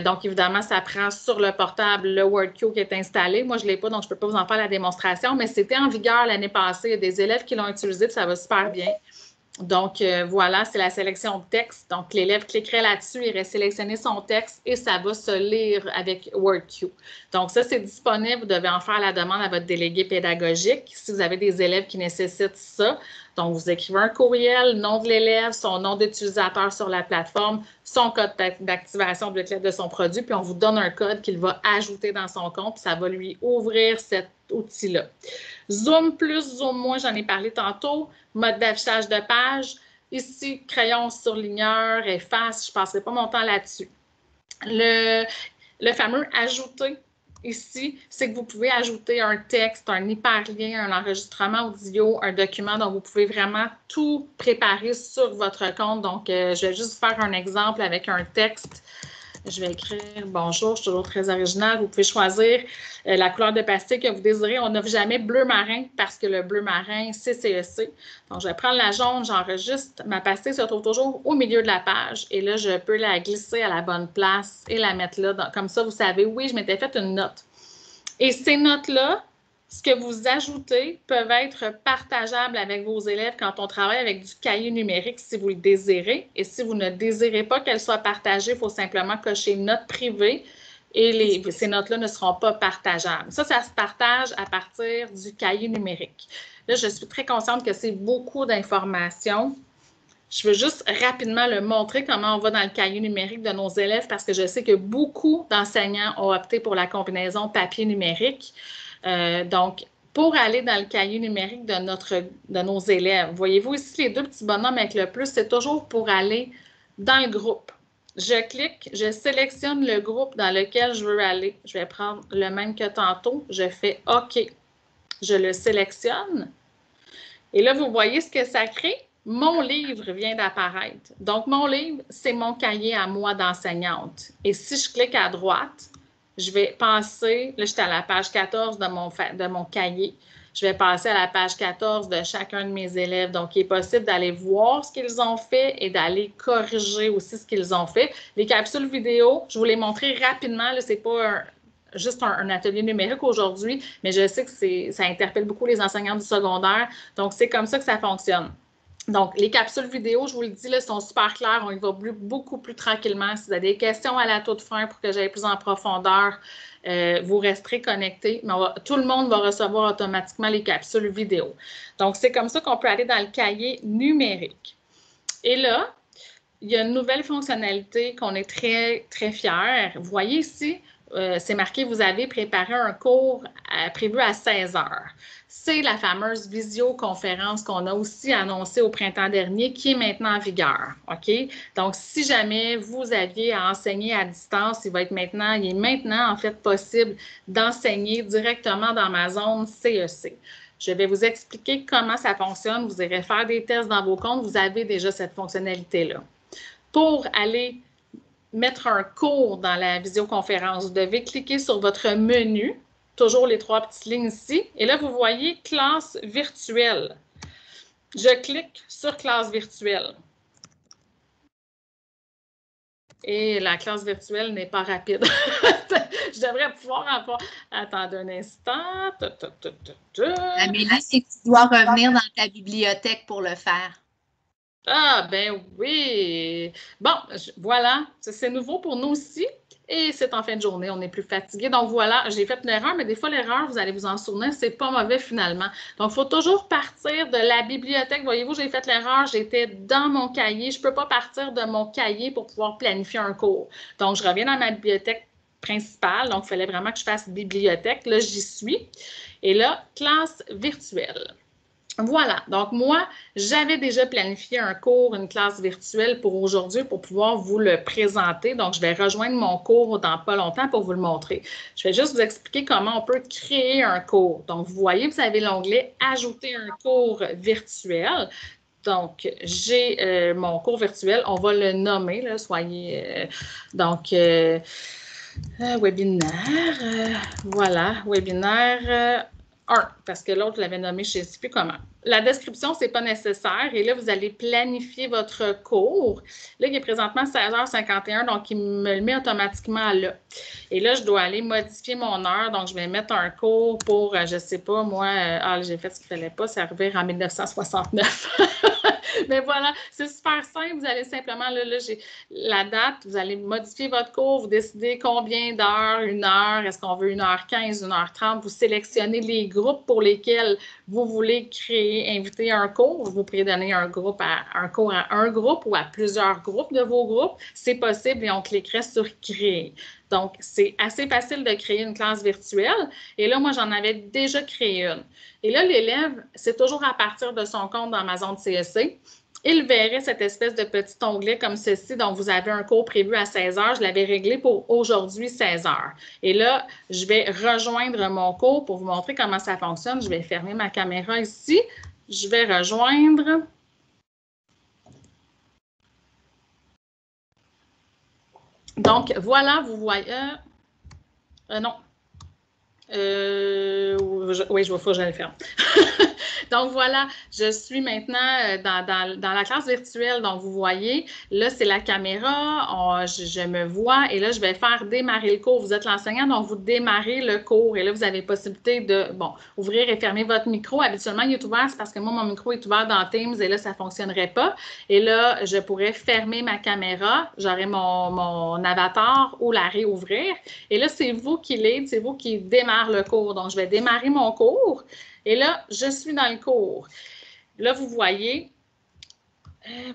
Donc, évidemment, ça prend sur le portable le WordQ qui est installé. Moi, je ne l'ai pas, donc je ne peux pas vous en faire la démonstration, mais c'était en vigueur l'année passée. Il y a des élèves qui l'ont utilisé, puis ça va super bien. Donc, voilà, c'est la sélection de texte. Donc, l'élève cliquerait là-dessus, irait sélectionner son texte et ça va se lire avec WordQ. Donc, ça, c'est disponible. Vous devez en faire la demande à votre délégué pédagogique si vous avez des élèves qui nécessitent ça. Donc, vous écrivez un courriel, nom de l'élève, son nom d'utilisateur sur la plateforme, son code d'activation de son produit, puis on vous donne un code qu'il va ajouter dans son compte, puis ça va lui ouvrir cet outil-là. Zoom plus, zoom moins, j'en ai parlé tantôt. Mode d'affichage de page. Ici, crayon surligneur, efface, je ne passerai pas mon temps là-dessus. Le fameux ajouter. Ici, c'est que vous pouvez ajouter un texte, un hyperlien, un enregistrement audio, un document, donc vous pouvez vraiment tout préparer sur votre compte. Donc, je vais juste faire un exemple avec un texte. Je vais écrire « Bonjour », je suis toujours très originale. Vous pouvez choisir la couleur de pastille que vous désirez. On n'offre jamais bleu marin parce que le bleu marin, c'est CEC. Donc, je vais prendre la jaune, j'enregistre. Ma pastille se trouve toujours au milieu de la page. Et là, je peux la glisser à la bonne place et la mettre là. Donc, comme ça, vous savez, oui, je m'étais fait une note. Et ces notes-là, ce que vous ajoutez peuvent être partageables avec vos élèves quand on travaille avec du cahier numérique si vous le désirez. Et si vous ne désirez pas qu'elles soient partagées, il faut simplement cocher note privée et ces notes-là ne seront pas partageables. Ça se partage à partir du cahier numérique. Là, je suis très consciente que c'est beaucoup d'informations. Je veux juste rapidement le montrer comment on va dans le cahier numérique de nos élèves parce que je sais que beaucoup d'enseignants ont opté pour la combinaison papier-numérique. Donc, pour aller dans le cahier numérique de nos élèves, voyez-vous ici les deux petits bonhommes avec le plus, c'est toujours pour aller dans le groupe. Je clique, je sélectionne le groupe dans lequel je veux aller. Je vais prendre le même que tantôt. Je fais OK. Je le sélectionne. Et là, vous voyez ce que ça crée? Mon livre vient d'apparaître. Donc, mon livre, c'est mon cahier à moi d'enseignante. Et si je clique à droite, je vais passer, là, j'étais à la page 14 de mon cahier. Je vais passer à la page 14 de chacun de mes élèves. Donc, il est possible d'aller voir ce qu'ils ont fait et d'aller corriger aussi ce qu'ils ont fait. Les capsules vidéo, je vous les montrer rapidement. Ce n'est pas juste un atelier numérique aujourd'hui, mais je sais que ça interpelle beaucoup les enseignants du secondaire. Donc, c'est comme ça que ça fonctionne. Donc, les capsules vidéo, je vous le dis, là, sont super claires. On y va beaucoup plus tranquillement. Si vous avez des questions à la toute fin pour que j'aille plus en profondeur, vous resterez connectés. Mais tout le monde va recevoir automatiquement les capsules vidéo. Donc, c'est comme ça qu'on peut aller dans le cahier numérique. Et là, il y a une nouvelle fonctionnalité qu'on est très, très fiers. Vous voyez ici, c'est marqué « Vous avez préparé un cours prévu à 16 heures ». C'est la fameuse visioconférence qu'on a aussi annoncée au printemps dernier qui est maintenant en vigueur. OK? Donc, si jamais vous aviez à enseigner à distance, il est maintenant en fait possible d'enseigner directement dans ma zone CEC. Je vais vous expliquer comment ça fonctionne. Vous irez faire des tests dans vos comptes. Vous avez déjà cette fonctionnalité-là. Pour aller mettre un cours dans la visioconférence. Vous devez cliquer sur votre menu, toujours les 3 petites lignes ici, et là, vous voyez « Classe virtuelle ». Je clique sur « Classe virtuelle ». Et la classe virtuelle n'est pas rapide. Je devrais pouvoir avoir... Attendez un instant. Amélie, c'est que tu dois revenir dans ta bibliothèque pour le faire. Ah, ben oui. Bon, voilà. C'est nouveau pour nous aussi. Et c'est en fin de journée, on est plus fatigué. Donc voilà, j'ai fait une erreur, mais des fois, l'erreur, vous allez vous en souvenir, c'est pas mauvais finalement. Donc, il faut toujours partir de la bibliothèque. Voyez-vous, j'ai fait l'erreur, j'étais dans mon cahier. Je ne peux pas partir de mon cahier pour pouvoir planifier un cours. Donc, je reviens dans ma bibliothèque principale. Donc, il fallait vraiment que je fasse bibliothèque. Là, j'y suis. Et là, classe virtuelle. Voilà, donc moi, j'avais déjà planifié un cours, une classe virtuelle pour aujourd'hui pour pouvoir vous le présenter. Donc, je vais rejoindre mon cours dans pas longtemps pour vous le montrer. Je vais juste vous expliquer comment on peut créer un cours. Donc, vous voyez, vous avez l'onglet « Ajouter un cours virtuel ». Donc, j'ai mon cours virtuel, on va le nommer, là, soyez... webinaire, voilà, webinaire... 1, parce que l'autre l'avait nommé, je ne sais plus comment. La description, ce n'est pas nécessaire. Et là, vous allez planifier votre cours. Là, il est présentement 16h51, donc il me le met automatiquement là. Et là, je dois aller modifier mon heure. Donc, je vais mettre un cours pour, je ne sais pas, moi, j'ai fait ce qu'il ne fallait pas, c'est arrivé en 1969. Mais voilà, c'est super simple. Vous allez simplement, là j'ai la date, vous allez modifier votre cours, vous décidez combien d'heures, 1 heure, est-ce qu'on veut 1h15, 1h30, vous sélectionnez les groupes pour lesquels vous voulez créer, inviter un cours. Vous pouvez donner un cours à un groupe ou à plusieurs groupes de vos groupes. C'est possible et on cliquerait sur « Créer ». Donc, c'est assez facile de créer une classe virtuelle. Et là, moi, j'en avais déjà créé une. Et là, l'élève, c'est toujours à partir de son compte dans ma zone CEC. Il verrait cette espèce de petit onglet comme ceci. Donc, vous avez un cours prévu à 16h. Je l'avais réglé pour aujourd'hui, 16h. Et là, je vais rejoindre mon cours pour vous montrer comment ça fonctionne. Je vais fermer ma caméra ici. Je vais rejoindre. Donc, voilà, vous voyez... non. Oui, il faut que je le ferme. Donc, voilà, je suis maintenant dans la classe virtuelle. Donc, vous voyez, là, c'est la caméra. Je me vois et là, je vais faire démarrer le cours. Vous êtes l'enseignant, donc vous démarrez le cours. Et là, vous avez possibilité de, ouvrir et fermer votre micro. Habituellement, il est ouvert, c'est parce que moi, mon micro est ouvert dans Teams et là, ça ne fonctionnerait pas. Et là, je pourrais fermer ma caméra. J'aurai mon avatar ou la réouvrir. Et là, c'est vous qui l'aide, c'est vous qui démarre le cours. Donc, je vais démarrer mon cours. Et là, je suis dans le cours. Là, vous voyez,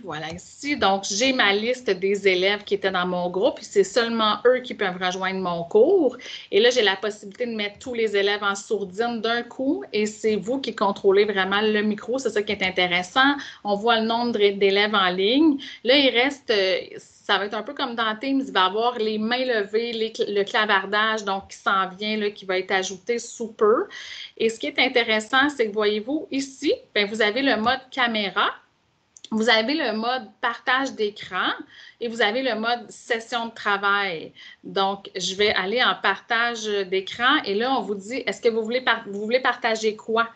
voilà ici. Donc, j'ai ma liste des élèves qui étaient dans mon groupe. C'est seulement eux qui peuvent rejoindre mon cours. Et là, j'ai la possibilité de mettre tous les élèves en sourdine d'un coup. Et c'est vous qui contrôlez vraiment le micro. C'est ça qui est intéressant. On voit le nombre d'élèves en ligne. Là, il reste... ça va être un peu comme dans Teams, il va y avoir les mains levées, le clavardage, donc qui s'en vient, là, qui va être ajouté sous peu. Et ce qui est intéressant, c'est que, voyez-vous, ici, bien, vous avez le mode caméra, vous avez le mode partage d'écran et vous avez le mode session de travail. Donc, je vais aller en partage d'écran et là, on vous dit, est-ce que vous voulez partager quoi?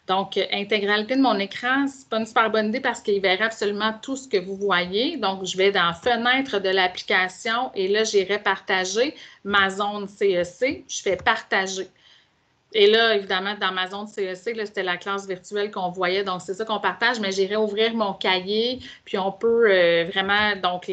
Donc, intégralité de mon écran, ce n'est pas une super bonne idée parce qu'il verra absolument tout ce que vous voyez. Donc, je vais dans Fenêtre de l'application et là, j'irai partager ma zone CEC. Je fais partager. Et là, évidemment, dans ma zone CEC, c'était la classe virtuelle qu'on voyait. Donc, c'est ça qu'on partage, mais j'irai ouvrir mon cahier. Puis, on peut vraiment, donc,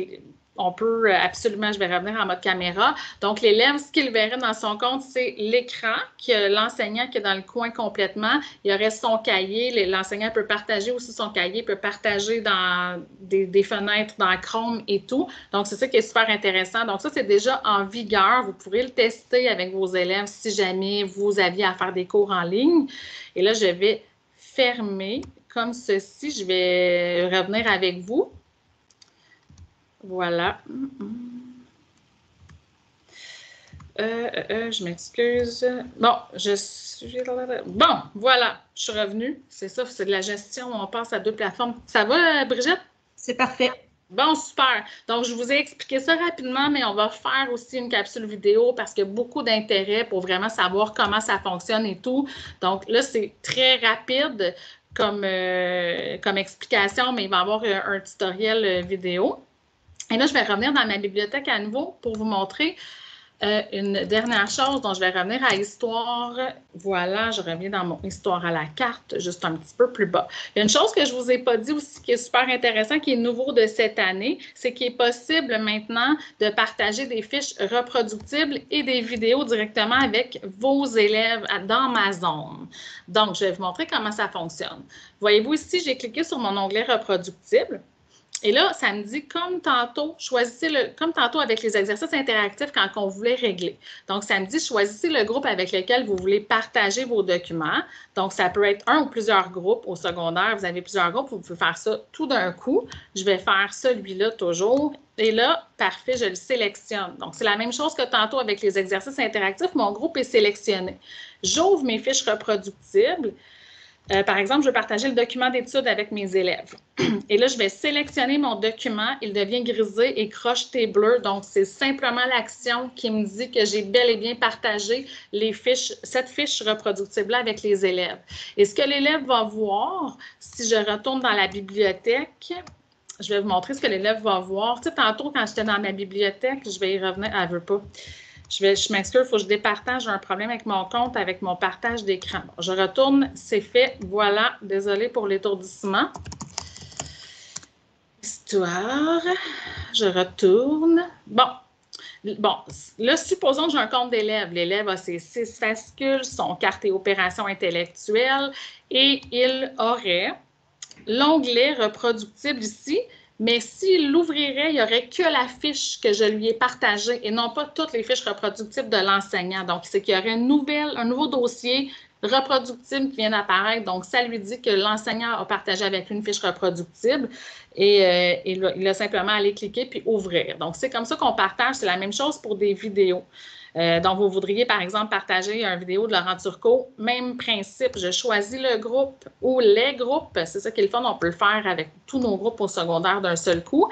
on peut absolument, je vais revenir en mode caméra. Donc, l'élève, ce qu'il verrait dans son compte, c'est l'écran, l'enseignant qui est dans le coin complètement. Il y aurait son cahier. L'enseignant peut partager aussi son cahier, peut partager dans des fenêtres dans Chrome et tout. Donc, c'est ça qui est super intéressant. Donc, ça, c'est déjà en vigueur. Vous pourrez le tester avec vos élèves si jamais vous aviez à faire des cours en ligne. Et là, je vais fermer comme ceci. Je vais revenir avec vous. Voilà. Je m'excuse. Bon, je suis... Bon, voilà, je suis revenue. C'est ça, c'est de la gestion. On passe à 2 plateformes. Ça va, Brigitte? C'est parfait. Bon, super. Donc, je vous ai expliqué ça rapidement, mais on va faire aussi une capsule vidéo parce qu'il y a beaucoup d'intérêt pour vraiment savoir comment ça fonctionne et tout. Donc, là, c'est très rapide comme explication, mais il va y avoir un tutoriel vidéo. Et là, je vais revenir dans ma bibliothèque à nouveau pour vous montrer une dernière chose dont je vais revenir à Histoire. Voilà, je reviens dans mon Histoire à la carte, juste un petit peu plus bas. Il y a une chose que je ne vous ai pas dit aussi qui est super intéressant, qui est nouveau de cette année, c'est qu'il est possible maintenant de partager des fiches reproductibles et des vidéos directement avec vos élèves dans ma zone. Donc, je vais vous montrer comment ça fonctionne. Voyez-vous ici, j'ai cliqué sur mon onglet reproductible. Et là, ça me dit, comme tantôt, comme tantôt avec les exercices interactifs quand on voulait régler. Donc, ça me dit, choisissez le groupe avec lequel vous voulez partager vos documents. Donc, ça peut être un ou plusieurs groupes. Au secondaire, vous avez plusieurs groupes, vous pouvez faire ça tout d'un coup. Je vais faire celui-là toujours. Et là, parfait, je le sélectionne. Donc, c'est la même chose que tantôt avec les exercices interactifs. Mon groupe est sélectionné. J'ouvre mes fiches reproductibles. Par exemple, je veux partager le document d'études avec mes élèves. Et là, je vais sélectionner mon document. Il devient grisé et crocheté bleu. Donc, c'est simplement l'action qui me dit que j'ai bel et bien partagé cette fiche reproductible-là avec les élèves. Et ce que l'élève va voir, si je retourne dans la bibliothèque, je vais vous montrer ce que l'élève va voir. Tu sais, tantôt, quand j'étais dans ma bibliothèque, je vais y revenir. Elle ne veut pas. Je m'excuse, il faut que je départage. J'ai un problème avec mon compte, avec mon partage d'écran. Bon, je retourne, c'est fait. Voilà, désolée pour l'étourdissement. Histoire, je retourne. Bon, là, supposons que j'ai un compte d'élève. L'élève a ses 6 fascicules, son carte et opération intellectuelle, et il aurait l'onglet reproductible ici. Mais s'il l'ouvrirait, il n'y aurait que la fiche que je lui ai partagée et non pas toutes les fiches reproductibles de l'enseignant. Donc, c'est qu'il y aurait un nouveau dossier reproductible qui vient d'apparaître. Donc, ça lui dit que l'enseignant a partagé avec lui une fiche reproductible et il a simplement à aller cliquer puis ouvrir. Donc, c'est comme ça qu'on partage. C'est la même chose pour des vidéos. Donc, vous voudriez, par exemple, partager une vidéo de Laurent Turcot. Même principe, je choisis le groupe ou les groupes. C'est ça qui est le fun, on peut le faire avec tous nos groupes au secondaire d'un seul coup.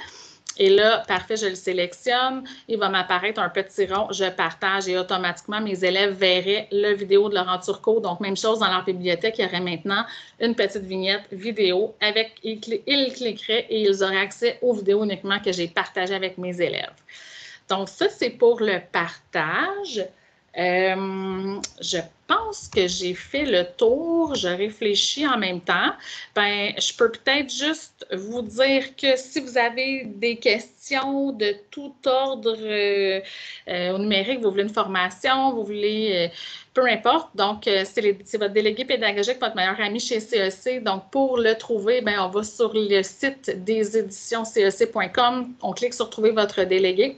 Et là, parfait, je le sélectionne. Il va m'apparaître un petit rond, je partage et automatiquement, mes élèves verraient la vidéo de Laurent Turcot. Donc, même chose dans leur bibliothèque, il y aurait maintenant une petite vignette vidéo avec, ils cliqueraient et ils auraient accès aux vidéos uniquement que j'ai partagées avec mes élèves. Donc, ça, c'est pour le partage. Je pense que j'ai fait le tour. Je réfléchis en même temps. Bien, je peux peut-être juste vous dire que si vous avez des questions de tout ordre au numérique, vous voulez une formation, vous voulez... peu importe. Donc, c'est votre délégué pédagogique, votre meilleur ami chez CEC. Donc, pour le trouver, bien, on va sur le site des éditions cec.com. On clique sur « Trouver votre délégué ».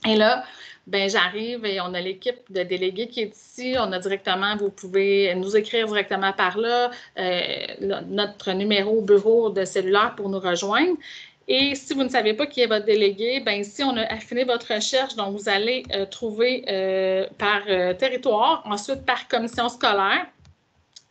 Et là, ben j'arrive et on a l'équipe de délégués qui est ici. On a directement, vous pouvez nous écrire directement par là, notre numéro bureau de cellulaire pour nous rejoindre. Et si vous ne savez pas qui est votre délégué, bien ici, on a affiné votre recherche. Donc, vous allez trouver par territoire, ensuite par commission scolaire.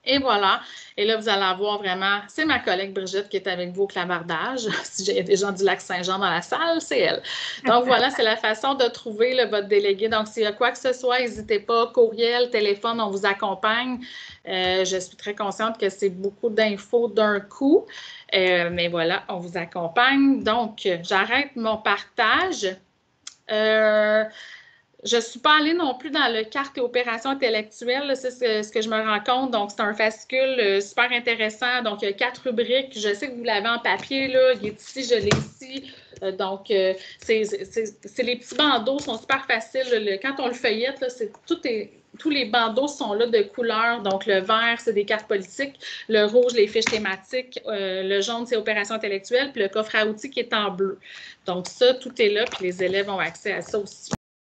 Et voilà. Et là, vous allez avoir vraiment, c'est ma collègue Brigitte qui est avec vous au clavardage. Si j'ai des gens du Lac-Saint-Jean dans la salle, c'est elle. Donc voilà, c'est la façon de trouver votre délégué. Donc, s'il y a quoi que ce soit, n'hésitez pas, courriel, téléphone, on vous accompagne. Je suis très consciente que c'est beaucoup d'infos d'un coup. Mais voilà, on vous accompagne. Donc, j'arrête mon partage. Je ne suis pas allée non plus dans le carte et opération intellectuelle, c'est ce que je me rends compte. Donc, c'est un fascicule super intéressant. Donc, il y a 4 rubriques. Je sais que vous l'avez en papier, là. Il est ici, je l'ai ici. Donc, c'est les petits bandeaux, sont super faciles. Quand on le feuillette, là, tous les bandeaux sont là de couleur. Donc, le vert, c'est des cartes politiques. Le rouge, les fiches thématiques. Le jaune, c'est opération intellectuelle. Puis le coffre à outils qui est en bleu. Donc, ça, tout est là. Puis les élèves ont accès à ça aussi.